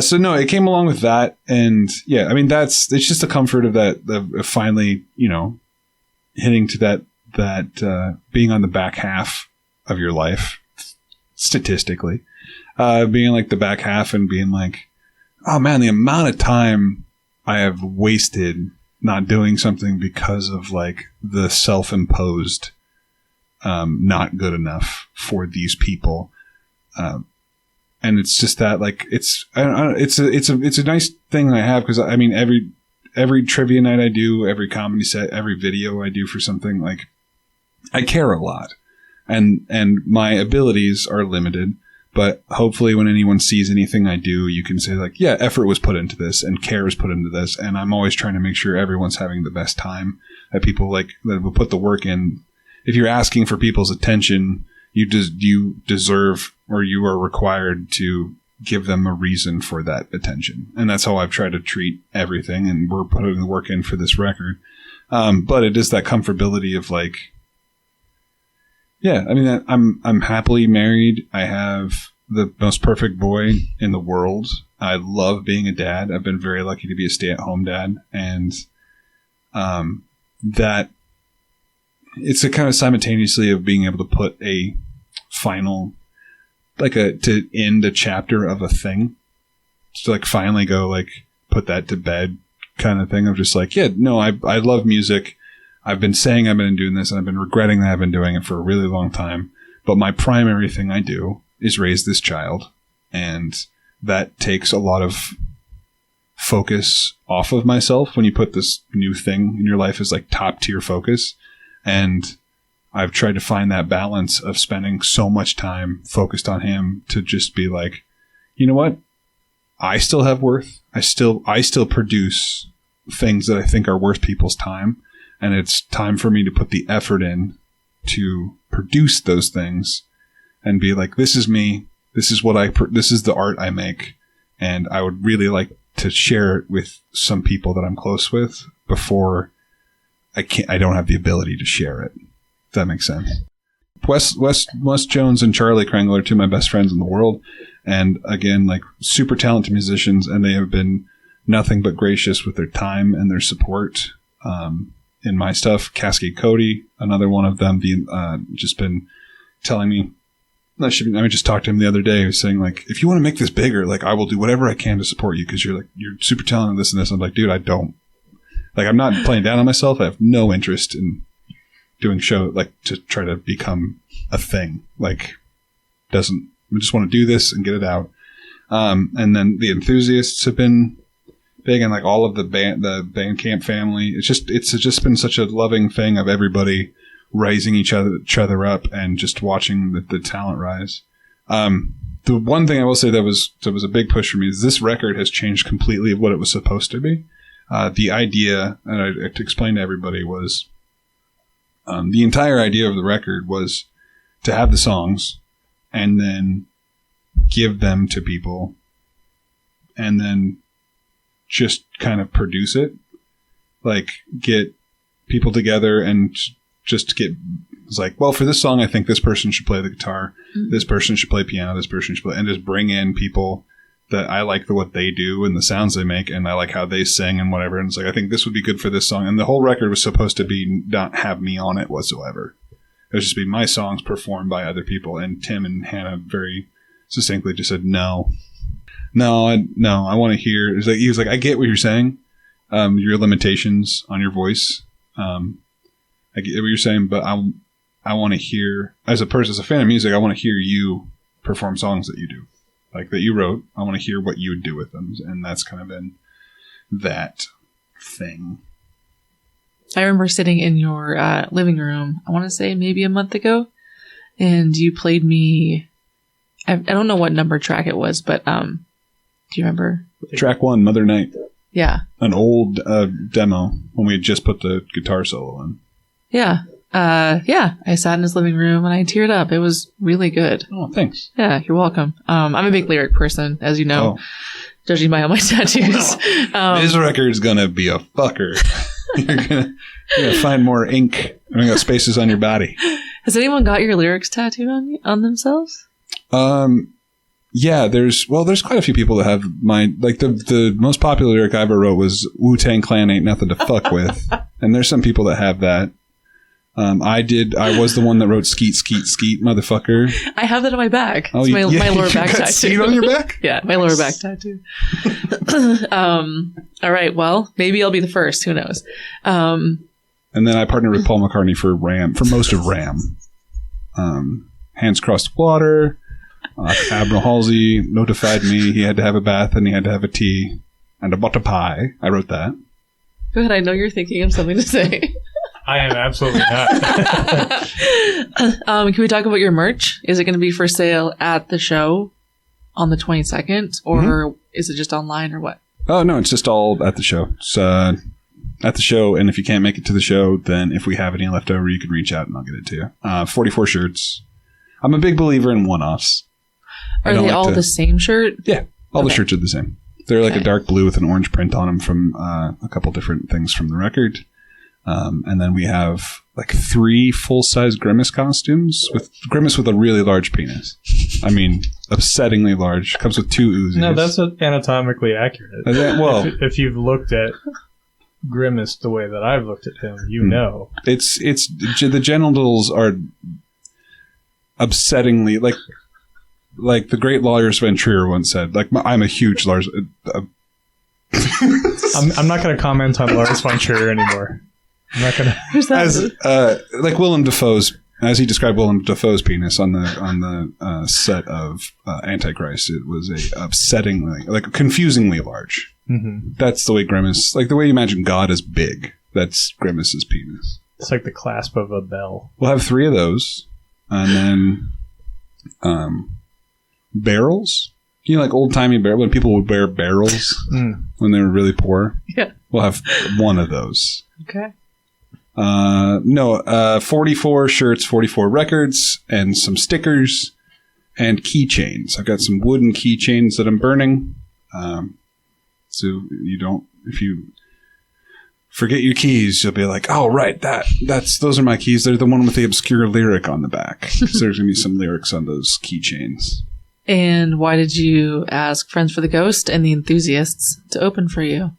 So no, it came along with that, and yeah, I mean it's just the comfort of that, of finally, hitting to that being on the back half of your life, statistically, being like the back half and being like, oh man, the amount of time I have wasted not doing something because of like the self-imposed, not good enough for these people. And it's just that, like, it's a nice thing that I have, because I mean, every trivia night I do, every comedy set, every video I do for something, like, I care a lot, and my abilities are limited. But hopefully, when anyone sees anything I do, you can say like, yeah, effort was put into this, and care was put into this, and I'm always trying to make sure everyone's having the best time. That people like that will put the work in. If you're asking for people's attention, you deserve, or you are required to give them a reason for that attention. And that's how I've tried to treat everything, and we're putting the work in for this record. But it is that comfortability of like, yeah, I mean, I'm happily married. I have the most perfect boy in the world. I love being a dad. I've been very lucky to be a stay-at-home dad. And that it's a kind of simultaneously of being able to put a final, like to end a chapter of a thing. To like finally go like put that to bed kind of thing of just like, yeah, no, I love music. I've been saying I've been doing this, and I've been regretting that I've been doing it for a really long time. But my primary thing I do is raise this child. And that takes a lot of focus off of myself when you put this new thing in your life as like top tier focus. And I've tried to find that balance of spending so much time focused on him to just be like, you know what? I still have worth. I still produce things that I think are worth people's time. And it's time for me to put the effort in to produce those things and be like, this is me. This is this is the art I make. And I would really like to share it with some people that I'm close with before I don't have the ability to share it. If that makes sense. Wes Jones and Charlie Krangle are two of my best friends in the world. And again, like super talented musicians, and they have been nothing but gracious with their time and their support in my stuff. Cascade Cody, another one of them, just been telling me, I just talked to him the other day. He was saying, like, if you want to make this bigger, like, I will do whatever I can to support you because you're super talented, this and this. I'm like, dude, I don't. Like, I'm not playing down on myself. I have no interest in doing show, like, to try to become a thing. Like, I just want to do this and get it out. And then the enthusiasts have been big, and like all of the Bandcamp family. It's just been such a loving thing of everybody raising each other up and just watching the talent rise. The one thing I will say that was a big push for me is this record has changed completely what it was supposed to be. The idea, and I explained to everybody, was the entire idea of the record was to have the songs and then give them to people and then just kind of produce it. Like, get people together and just get, it's like, well, for this song, I think this person should play the guitar, this person should play piano, this person should play, and just bring in people that I like what they do and the sounds they make, and I like how they sing and whatever. And it's like, I think this would be good for this song. And the whole record was supposed to be not have me on it whatsoever. It would just be my songs performed by other people. And Tim and Hannah very succinctly just said, no, I want to hear. He was like, I get what you're saying, your limitations on your voice. I get what you're saying, but I want to hear, as a fan of music, I want to hear you perform songs that you do, like that you wrote. I want to hear what you would do with them, and that's kind of been that thing. I remember sitting in your living room, I want to say maybe a month ago, and you played me, I don't know what number track it was, but do you remember? Track 1, Mother Night. Yeah. An old demo when we had just put the guitar solo in. Yeah. I sat in his living room and I teared up. It was really good. Oh, thanks. Yeah, you're welcome. I'm a big lyric person, as you know, judging by all my tattoos. This record's gonna be a fucker. You're gonna find more ink. I got spaces on your body. Has anyone got your lyrics tattooed on themselves? Yeah, there's quite a few people that have mine. Like the most popular lyric I ever wrote was "Wu-Tang Clan ain't nothing to fuck with," and there's some people that have that. I was the one that wrote "Skeet Skeet Skeet, motherfucker." I have that on my back. Oh, it's my lower back tattoo. Skeet on your back? Yeah, my lower back tattoo. All right. Well, maybe I'll be the first. Who knows? And then I partnered with Paul McCartney for most of Ram. Hands Crossed Water. Admiral Halsey notified me he had to have a bath and he had to have a tea and a butter pie. I wrote that. Go ahead. I know you're thinking of something to say. I am absolutely not. Can we talk about your merch? Is it going to be for sale at the show on the 22nd, or is it just online, or what? Oh, no, it's just all at the show. It's at the show, and if you can't make it to the show, then if we have any left over, you can reach out and I'll get it to you. 44 shirts. I'm a big believer in one-offs. Are they all the same shirt? Yeah, all the shirts are the same. They're like a dark blue with an orange print on them from a couple different things from the record. And then we have like 3 full-size Grimace costumes with Grimace with a really large penis. I mean, upsettingly large. Comes with 2 Uzis. No, that's anatomically accurate. Well, if you've looked at Grimace the way that I've looked at him, you know. It's the genitals are upsettingly like the great Lars von Trier once said. Like, I'm a huge Lars. I'm not going to comment on Lars von Trier anymore. I'm not going to. Who's that? Like Willem Dafoe's, as he described Willem Dafoe's penis on the set of Antichrist, it was a upsettingly, like confusingly large. Mm-hmm. That's the way Grimace, like the way you imagine God is big. That's Grimace's penis. It's like the clasp of a bell. We'll have 3 of those, and then barrels. You know, like old timey barrels when people would wear barrels when they were really poor. Yeah, we'll have 1 of those. Okay. 44 shirts, 44 records, and some stickers. and keychains. I've got some wooden keychains that I'm burning. So if you forget your keys, you'll be like, oh, right, those are my keys. They're the one with the obscure lyric on the back. So there's going to be some lyrics on those keychains. And why did you ask Friends for the Ghost and the Enthusiasts to open for you?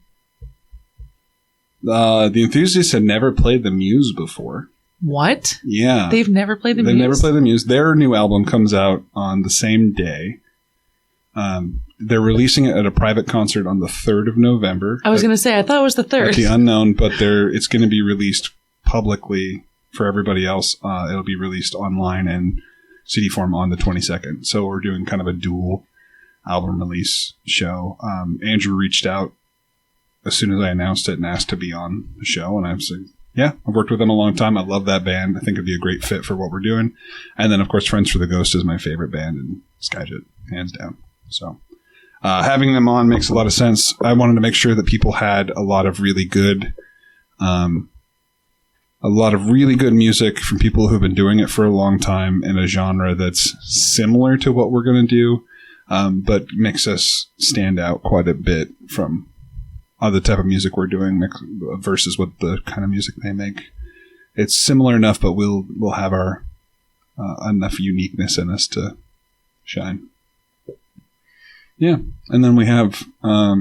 The Enthusiasts had never played the Muse before. What? Yeah. They've never played the Muse? They've never played the Muse. Their new album comes out on the same day. They're releasing it at a private concert on the 3rd of November. I was going to say, I thought it was the 3rd. At the Unknown, but it's going to be released publicly for everybody else. It'll be released online and CD form on the 22nd. So we're doing kind of a dual album release show. Andrew reached out as soon as I announced it and asked to be on the show. And I was like, yeah, I've worked with them a long time. I love that band. I think it'd be a great fit for what we're doing. And then, of course, Friends for the Ghost is my favorite band, and Skyjet, hands down. So having them on makes a lot of sense. I wanted to make sure that people had a lot of really good music from people who've been doing it for a long time in a genre that's similar to what we're going to do, but makes us stand out quite a bit from the type of music we're doing versus what the kind of music they make. It's similar enough, but we'll have our enough uniqueness in us to shine. Yeah. And then we have, well,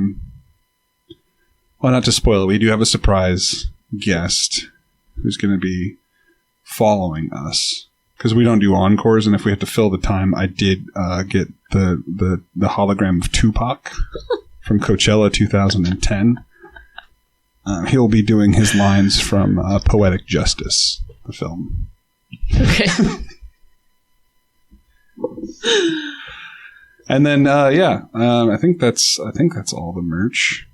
not to spoil it, we do have a surprise guest who's going to be following us because we don't do encores. And if we have to fill the time, I did get the hologram of Tupac from Coachella 2010. He'll be doing his lines from Poetic Justice, the film. Okay. And then, I think that's all the merch.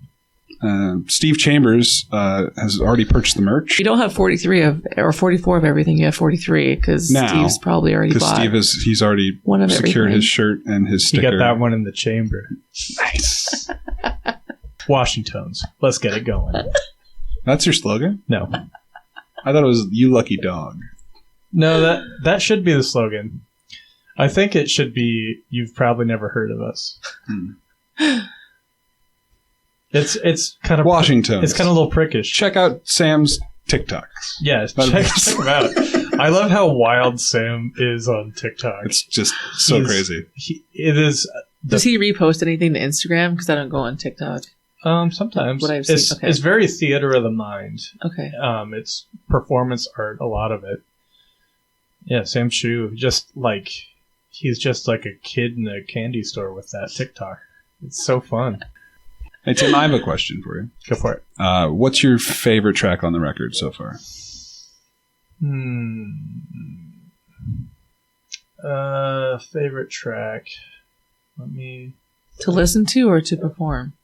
Steve Chambers has already purchased the merch. You don't have 44 of everything. You have 43 because Steve's probably already bought. Because Steve he's already secured his shirt and his sticker. You got that one in the chamber. Nice. Washingtons. Let's get it going. That's your slogan? No. I thought it was "You Lucky Dog." No, that should be the slogan. I think it should be "You've probably never heard of us." It's kind of Washington. It's kind of a little prickish. Check out Sam's TikToks. Yes, check him out. I love how wild Sam is on TikTok. It's just so crazy. It is. Does he repost anything to Instagram? Because I don't go on TikTok. Sometimes. What I've seen. Okay. It's very theater of the mind. Okay. It's performance art, a lot of it. Yeah, Sam Chu, he's just like a kid in a candy store with that TikTok. It's so fun. Hey, Tim, I have a question for you. Go for it. What's your favorite track on the record so far? Favorite track. To listen to or to perform?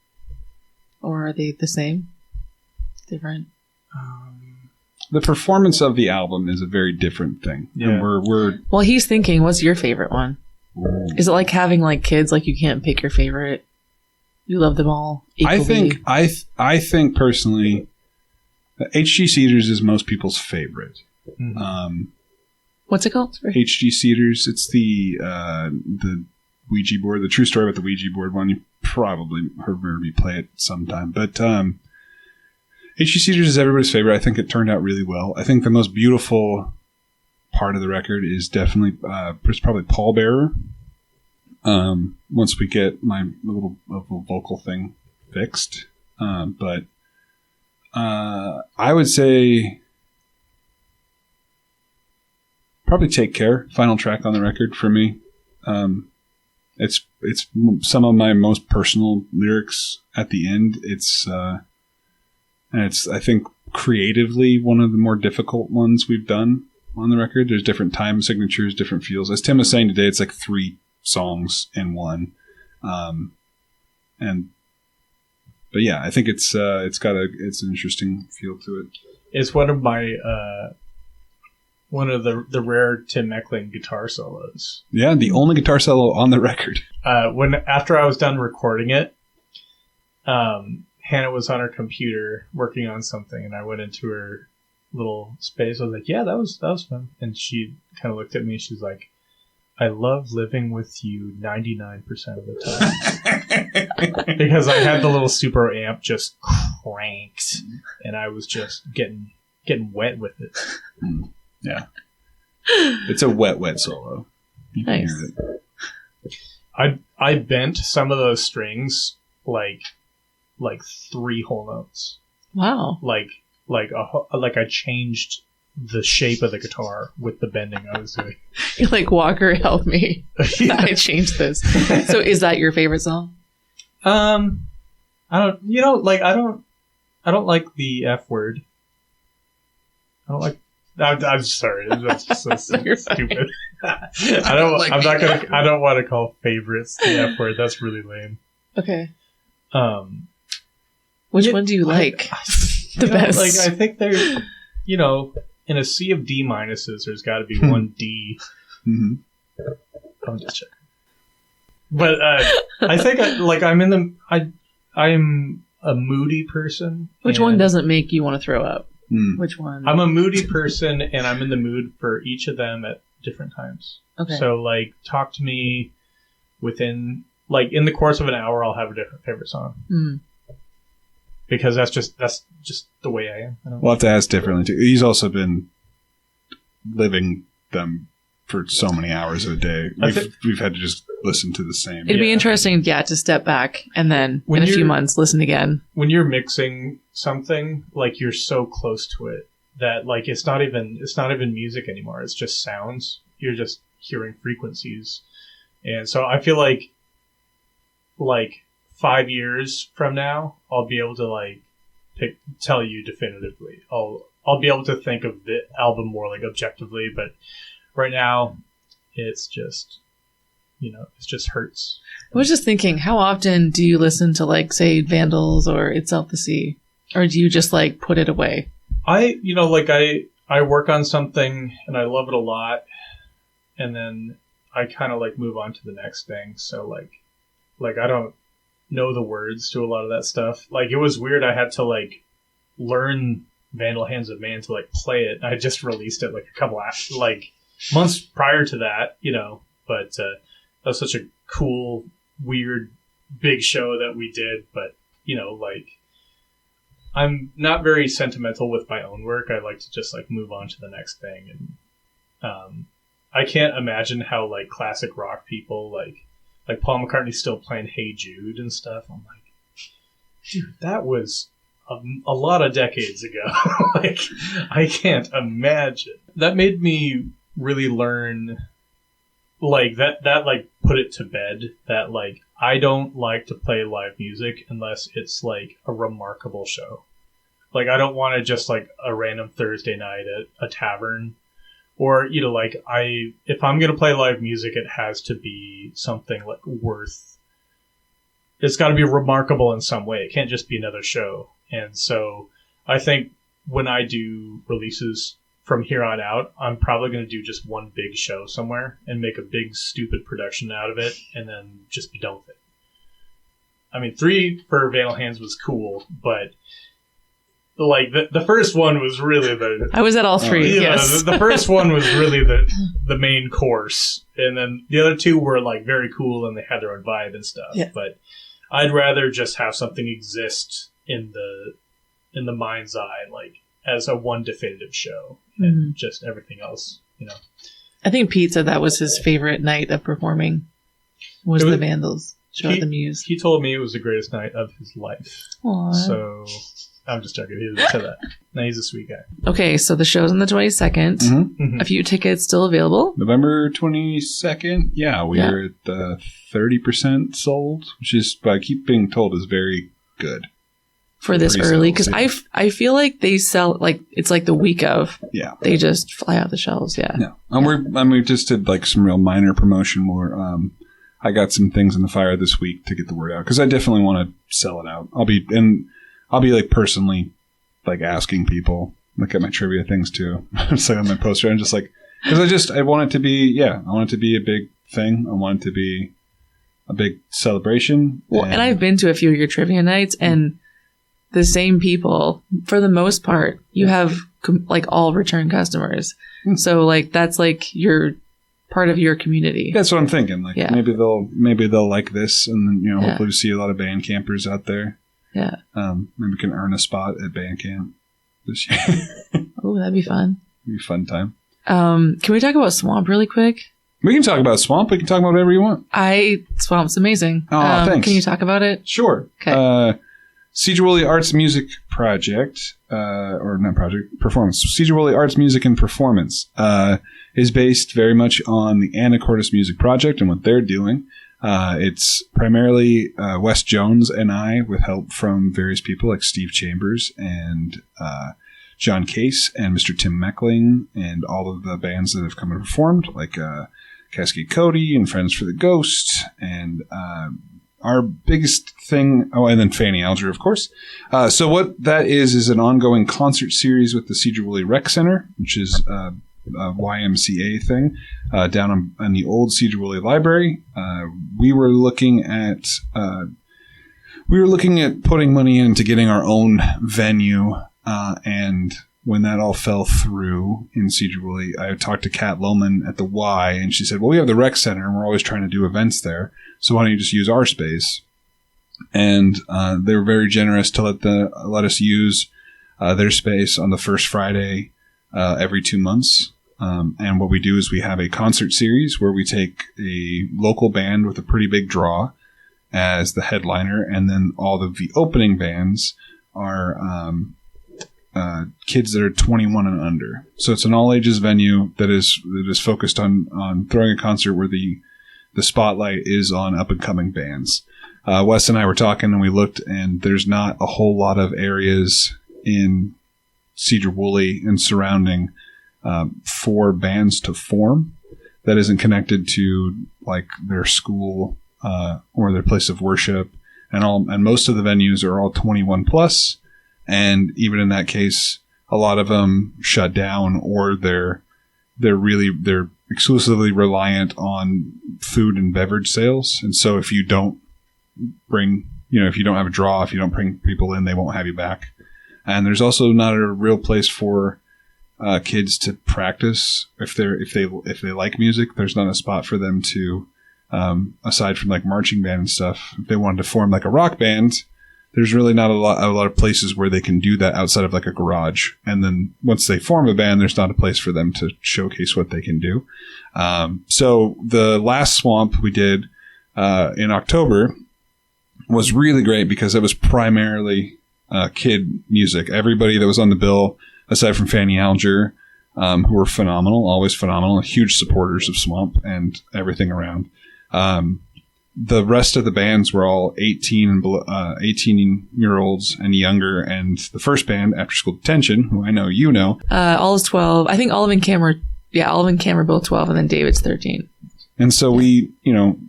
Or are they the same? Different? The performance of the album is a very different thing. Yeah. And we're Well, he's thinking, what's your favorite one? Ooh. Is it like having kids, you can't pick your favorite? You love them all equally? I think personally that H.G. Cedars is most people's favorite. Mm-hmm. What's it called? H.G. Cedars. It's the Ouija board, the true story about the Ouija board one. You probably heard me play it sometime. But H.G. Cedars is everybody's favorite. I think it turned out really well. I think the most beautiful part of the record is definitely probably Pallbearer. Once we get my little vocal thing fixed. But I would say probably Take Care, final track on the record for me. It's some of my most personal lyrics at the end. It's I think creatively one of the more difficult ones we've done on the record. There's different time signatures, different feels. As Tim was saying today, it's like 3 songs in one. But yeah, I think it's an interesting feel to it. It's one of my the rare Tim Eckling guitar solos. Yeah, the only guitar solo on the record. After I was done recording it, Hannah was on her computer working on something, and I went into her little space. I was like, "Yeah, that was fun." And she kind of looked at me. She's like, I love living with you 99% of the time. Because I had the little super amp just cranked, and I was just getting wet with it. Yeah. It's a wet solo. You can Nice. hear it. I bent some of those strings like 3 whole notes. Wow. Like I changed the shape of the guitar with the bending I was doing. You're like, Walker, help me. I changed this. So is that your favorite song? I don't like the F word. I don't like. I'm sorry. That's so stupid. I don't want to call favorites the F word. That's really lame. Okay. Which one do you like the best? Like, I think they're, in a sea of D minuses, there's got to be one D. Mm-hmm. I'm just checking. But I think I'm a moody person. Which one doesn't make you want to throw up? Which one? I'm a moody person, and I'm in the mood for each of them at different times. Okay. So, talk to me within, in the course of an hour, I'll have a different favorite song. Because that's just the way I am. We'll have to ask differently, too. He's also been living them for so many hours a day. We've had to just listen to the same. It'd be interesting, to step back and then in a few months listen again. When you're mixing something, you're so close to it that it's not even music anymore. It's just sounds. You're just hearing frequencies, and so I feel like 5 years from now, I'll be able to tell you definitively. I'll be able to think of the album more objectively, but right now, it's just, it just hurts. I was just thinking, how often do you listen to say Vandals or Itself the Sea, or do you just put it away? I work on something and I love it a lot, and then I kind of move on to the next thing. So I don't know the words to a lot of that stuff. It was weird. I had to learn Vandal Hands of Man to play it. I just released it a couple months prior to that, but that was such a cool, weird, big show that we did. But I'm not very sentimental with my own work. I like to just move on to the next thing. And I can't imagine how classic rock people like Paul McCartney's still playing Hey Jude and stuff. I'm like, dude, that was a lot of decades ago. I can't imagine. That made me really learn, that put it to bed that I don't like to play live music unless it's a remarkable show. I don't want to just a random Thursday night at a tavern. Or, if I'm going to play live music, it has to be something it's got to be remarkable in some way. It can't just be another show. And so I think when I do releases from here on out, I'm probably going to do just one big show somewhere and make a big, stupid production out of it and then just be done with it. I mean, 3 for Vandal Hands was cool, but the first one was really I was at all 3. Yes, the first one was really the main course, and then the other 2 were very cool and they had their own vibe and stuff. Yeah. But I'd rather just have something exist in the mind's eye, as a one definitive show, and just everything else. I think Pete said that was his favorite night of performing. Was the Vandals show at the Muse? He told me it was the greatest night of his life. Aww. So. I'm just joking. He didn't say that. No, he's a sweet guy. Okay, so the show's on the 22nd. Mm-hmm. A few tickets still available. November 22nd. Yeah, we're at 30% sold, which is, I keep being told, is very good. For this early, because I feel like they sell, it's the week of. Yeah. They just fly out the shelves, yeah. Yeah. And we just did some real minor promotion more. I got some things in the fire this week to get the word out, because I definitely want to sell it out. I'll be personally asking people, look at my trivia things too. It's on my poster. I'm just because I want it to be, I want it to be a big thing. I want it to be a big celebration. Well, and I've been to a few of your trivia nights, and the same people, for the most part, you have all return customers. So that's your part of your community. That's what I'm thinking. Like maybe they'll like this, and then hopefully we see a lot of band campers out there. Yeah. Maybe we can earn a spot at band camp this year. Oh, that'd be fun. It'd be a fun time. Can we talk about Swamp really quick? We can talk about Swamp. We can talk about whatever you want. Swamp's amazing. Oh, thanks. Can you talk about it? Sure. Okay. Siege Woolley Arts Music Project, or not project, performance. Siege Woolley Arts Music and Performance is based very much on the Anacortes Music Project and what they're doing. It's primarily Wes Jones and I, with help from various people like Steve Chambers and John Case and Mr. Tim Meckling and all of the bands that have come and performed, like Cascade Cody and Friends for the Ghost, and our biggest thing, and then Fanny Alger, of course. So what that is an ongoing concert series with the Siege Woolley Rec Center, which is a YMCA thing, down in the old Siege Woolley Library. We were looking at putting money into getting our own venue, and when that all fell through in Siege Woolley, I talked to Kat Lohman at the Y, and she said, well, we have the rec center, and we're always trying to do events there, so why don't you just use our space? And they were very generous to let us use their space on the first Friday every 2 months. And what we do is we have a concert series where we take a local band with a pretty big draw as the headliner, and then all of the opening bands are kids that are 21 and under. So it's an all ages venue that is focused on throwing a concert where the spotlight is on up and coming bands. Wes and I were talking, and we looked, and there's not a whole lot of areas in Siege Woolley and surrounding for bands to form that isn't connected to like their school or their place of worship, and most of the venues are all 21 plus. And even in that case, a lot of them shut down, or they're exclusively reliant on food and beverage sales. And so if you don't if you don't have a draw, if you don't bring people in, they won't have you back. And there's also not a real place for kids to practice. If they like music, there's not a spot for them to, aside from like marching band and stuff. If they wanted to form like a rock band, there's really not a lot of places where they can do that outside of like a garage. And then once they form a band, there's not a place for them to showcase what they can do. So the last Swamp we did in October was really great because it was primarily kid music. Everybody that was on the bill, aside from Fanny Alger, who were phenomenal, always phenomenal, huge supporters of Swamp and everything around. The rest of the bands were all 18-year-olds and younger, and the first band, After School Detention, who I know you know. All is 12. I think Olive and Cam are both 12, and then David's 13. And so it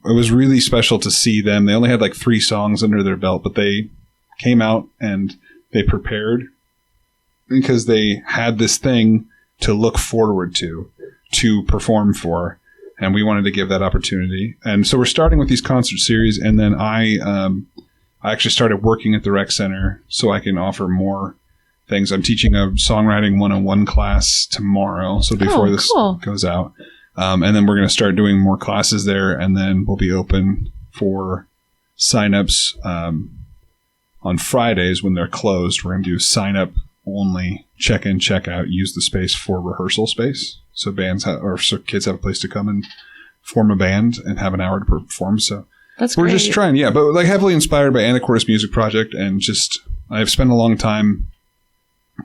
was really special to see them. They only had like 3 songs under their belt, but they came out and they prepared because they had this thing to look forward to perform for. And we wanted to give that opportunity. And so we're starting with these concert series. And then I actually started working at the rec center so I can offer more things. I'm teaching a songwriting 101 class tomorrow. So before this goes out. And then we're going to start doing more classes there. And then we'll be open for signups on Fridays when they're closed. We're going to do sign up only, check in, check out, use the space for rehearsal space. So kids have a place to come and form a band and have an hour to perform. So we're just trying, but like heavily inspired by Anacortes Music Project, and just I've spent a long time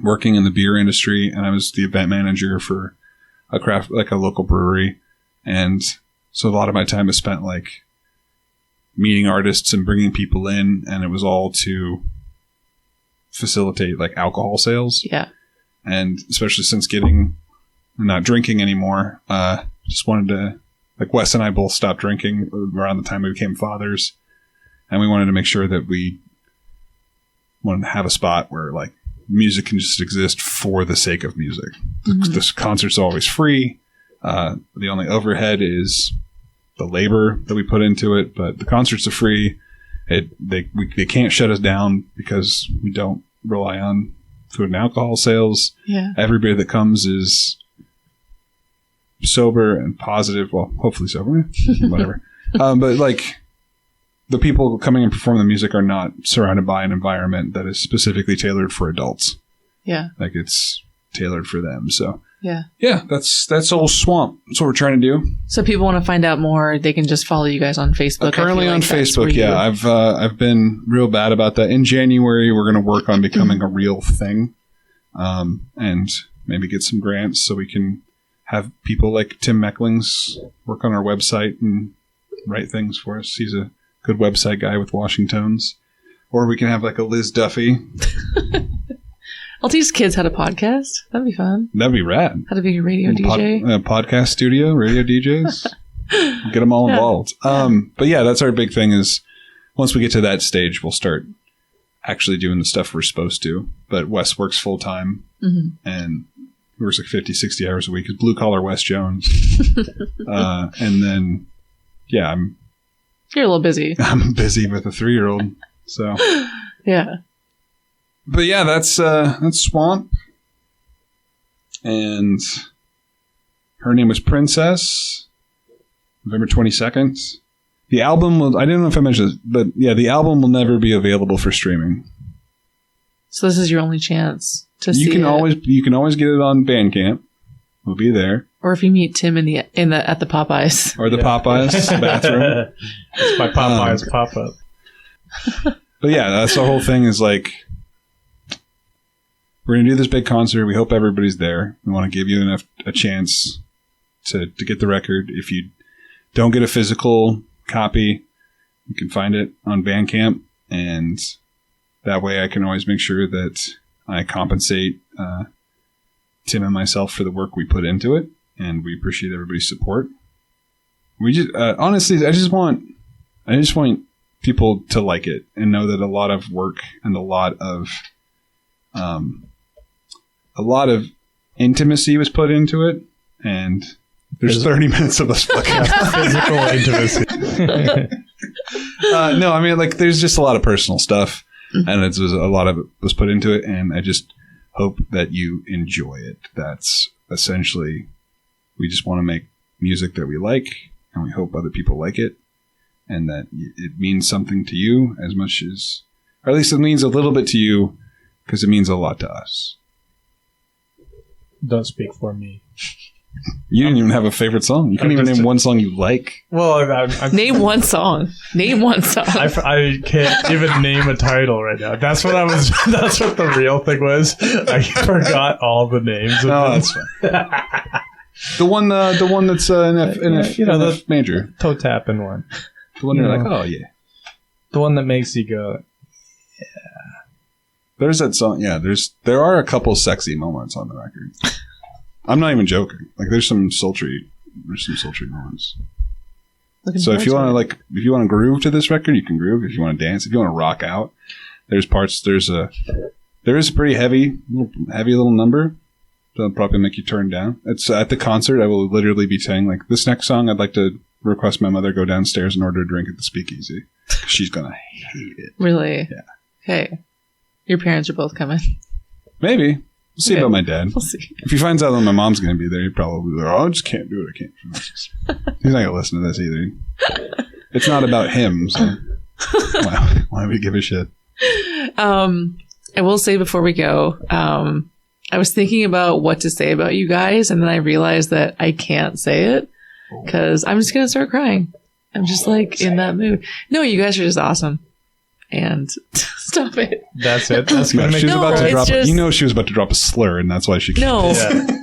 working in the beer industry, and I was the event manager for a local brewery, and so a lot of my time is spent like meeting artists and bringing people in, and it was all to facilitate like alcohol sales. Yeah, and especially since not drinking anymore. Just wanted to, like Wes and I both stopped drinking around the time we became fathers. And we wanted to make sure that we wanted to have a spot where like music can just exist for the sake of music. Mm-hmm. This concert's always free. The only overhead is the labor that we put into it, but the concerts are free. They can't shut us down because we don't rely on food and alcohol sales. Yeah. Everybody that comes is sober and positive. Well, hopefully sober, whatever. But like the people coming and performing the music are not surrounded by an environment that is specifically tailored for adults. Yeah. Like it's tailored for them. So yeah, that's Old Swamp. That's what we're trying to do. So people want to find out more, they can just follow you guys on Facebook. Currently on Facebook, yeah. I've been real bad about that. In January, we're going to work on becoming a real thing, and maybe get some grants so we can have people like Tim Mecklings work on our website and write things for us. He's a good website guy with Washingtons. Or we can have like a Liz Duffy. I'll teach kids how to podcast. That'd be fun. That'd be rad. How to be a radio DJ. Podcast studio, radio DJs. Get them all involved. But yeah, that's our big thing is once we get to that stage, we'll start actually doing the stuff we're supposed to. But Wes works full time and he works like 50, 60 hours a week. He's blue collar Wes Jones. And then, yeah, you're a little busy. I'm busy with a 3-year-old. So, yeah. But yeah, that's Swamp. And Her Name Was Princess, November 22nd. The album will, I didn't know if I mentioned this, but yeah, the album will never be available for streaming. So this is your only chance to see you can it. always get it on Bandcamp. We'll be there. Or if you meet Tim at the Popeyes. Or the Popeyes bathroom. It's my Popeyes pop-up. But yeah, that's the whole thing is like, we're going to do this big concert. We hope everybody's there. We want to give you a chance to get the record. If you don't get a physical copy, you can find it on Bandcamp. And that way I can always make sure that I compensate Tim and myself for the work we put into it. And we appreciate everybody's support. We just, honestly, I just want people to like it and know that a lot of work and a lot of intimacy was put into it, and there's 30 minutes of us fucking physical intimacy. No, I mean, like, there's just a lot of personal stuff, and a lot of it was put into it, and I just hope that you enjoy it. That's essentially, we just want to make music that we like, and we hope other people like it, and that it means something to you as much as, or at least it means a little bit to you, because it means a lot to us. Don't speak for me. You didn't even have a favorite song. You couldn't even name one song you like. Well, name one song. Name one song. I can't even name a title right now. That's what the real thing was. I forgot all the names. That's fine. The one that's in F major. Toe tapping one. The one you're like, oh yeah. The one that makes you go, yeah. There's that song. Yeah, there are a couple sexy moments on the record. I'm not even joking. Like, there's some sultry moments. So if you want to groove to this record, you can groove. If you want to dance, if you want to rock out, there is a pretty heavy little number that'll probably make you turn down. It's at the concert. I will literally be saying, like, this next song, I'd like to request my mother go downstairs and order a drink at the Speakeasy. She's gonna hate it. Really? Yeah. Hey, your parents are both coming. Maybe. We'll see about my dad. We'll see. If he finds out that my mom's going to be there, he'd probably be like, oh, I just can't do it. I can't. He's not going to listen to this either. It's not about him, so why would he give a shit? I will say before we go, I was thinking about what to say about you guys, and then I realized that I can't say it because I'm just going to start crying. I'm just like in that mood. No, you guys are just awesome. And stop it. That's it. That's gonna make about to drop. Just, she was about to drop a slur, and that's why she. No,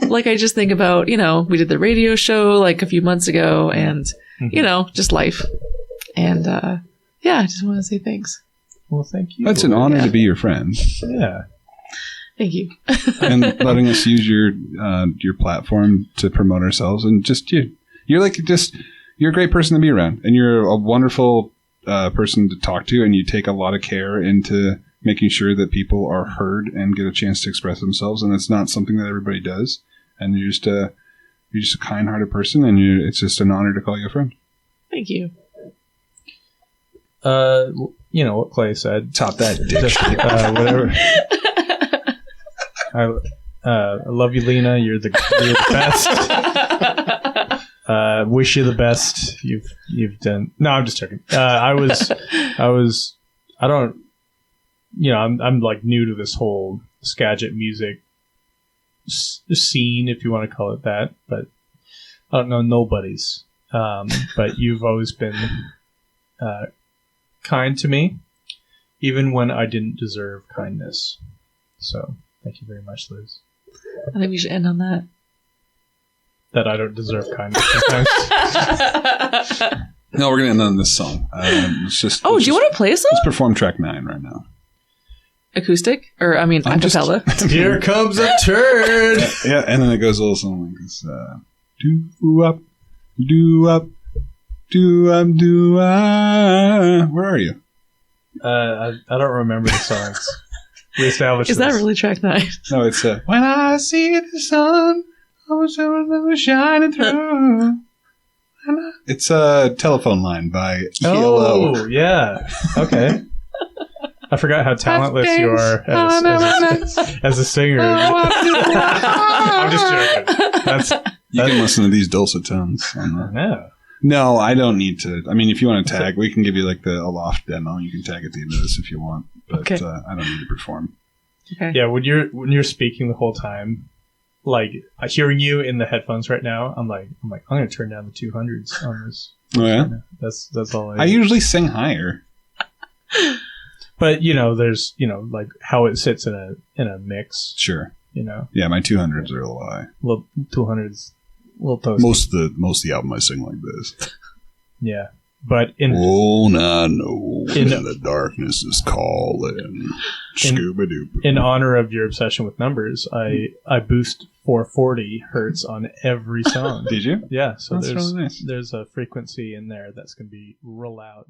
like I just think about we did the radio show like a few months ago, and just life, and I just want to say thanks. Well, thank you. That's an honor to be your friend. Yeah, thank you, and letting us use your platform to promote ourselves, and just you're a great person to be around, and you're a wonderful person to talk to, and you take a lot of care into making sure that people are heard and get a chance to express themselves, and it's not something that everybody does, and you're just a kind-hearted person, and it's just an honor to call you a friend. Thank you. What Clay said. Top that dick. Just, whatever. I love you, Lena. You're the best. Wish you the best. You've done. No, I'm just joking. I don't. I'm like new to this whole Skagit music scene, if you want to call it that. But I don't know nobodies. But you've always been kind to me, even when I didn't deserve kindness. So thank you very much, Liz. I think we should end on that. That I don't deserve kindness sometimes. No, we're gonna end on this song. Let's just. Do you want to play a song? Let's perform track 9 right now. Acoustic, or I mean, acapella. Here comes a turd. Yeah, and then it goes a little something like this. Do up, do up, do up, do up. Where are you? I don't remember the songs. We established. Is that really track 9? No, it's when I see the sun, I'm shining through. It's a telephone line by ELO. Oh, yeah. Okay. I forgot how talentless you are as a singer. I'm just joking. You can listen to these dulcet tones. Yeah. No, I don't need to. I mean, if you want to tag, we can give you like the Aloft demo. You can tag at the end of this if you want, but okay. I don't need to perform. Okay. Yeah, when you're speaking the whole time, like hearing you in the headphones right now, I'm like, I'm gonna turn down the 200s on this. Oh yeah, that's all. I usually sing higher. But there's like how it sits in a mix. Sure. Yeah, my 200s are a little high. 200s, a little toasty. Most of the album I sing like this. Yeah, but in I know in the darkness is calling. Scooby Doo. In honor of your obsession with numbers, I boost 440 hertz on every song. Did you? Yeah. So that's really nice. There's a frequency in there that's going to be real loud.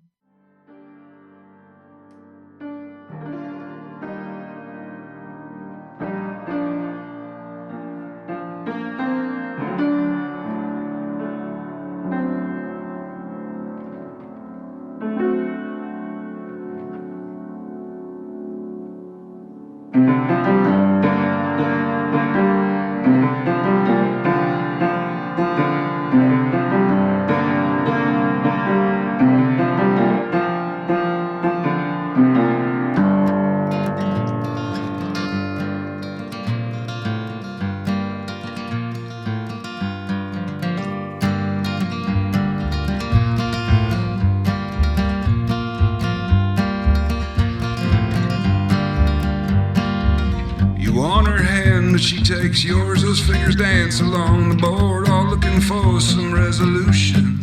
She takes yours, those fingers dance along the board, all looking for some resolution.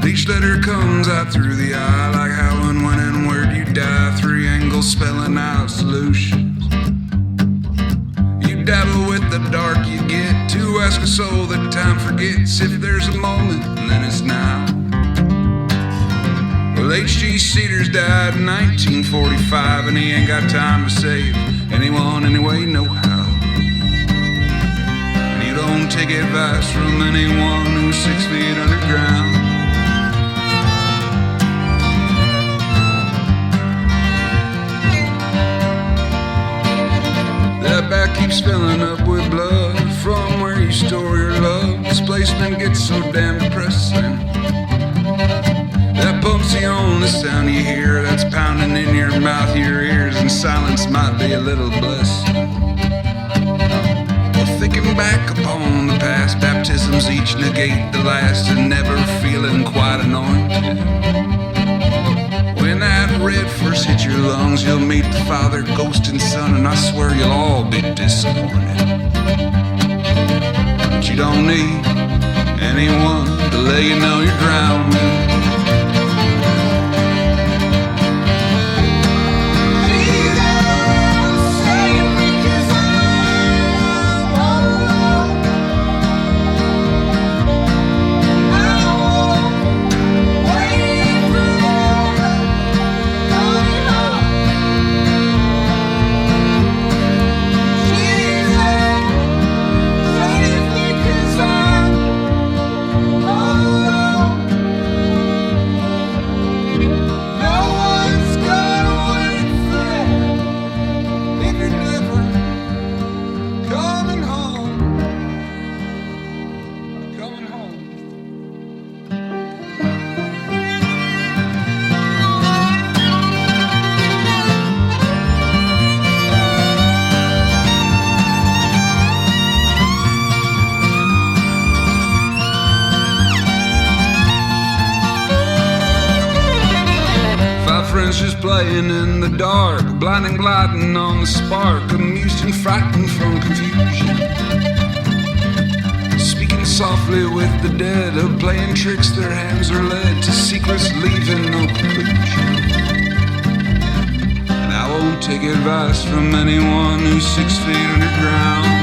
Each letter comes out through the eye, like how and when and where do you die, 3 angles spelling out solutions. You dabble with the dark you get to ask a soul that time forgets. If there's a moment, then it's now. Well, H.G. Cedars died in 1945, and he ain't got time to save anyone anyway, no how. And you don't take advice from anyone who's 6 feet underground. That back keeps filling up with blood from where you store your love. Displacement gets so damn depressing. That pumps you on the sound you hear, that's pounding in your mouth, your ears, and silence might be a little blessing. Well, thinking back upon the past, baptisms each negate the last, and never feeling quite anointed. When that red first hits your lungs, you'll meet the Father, Ghost, and Son, and I swear you'll all be disappointed. But you don't need anyone to let you know you're drowning. playing in the dark, blinding, gliding on the spark, amused and frightened from confusion. Speaking softly with the dead, of playing tricks their hands are led to, secrets leaving no conclusion. And I won't take advice from anyone who's 6 feet underground.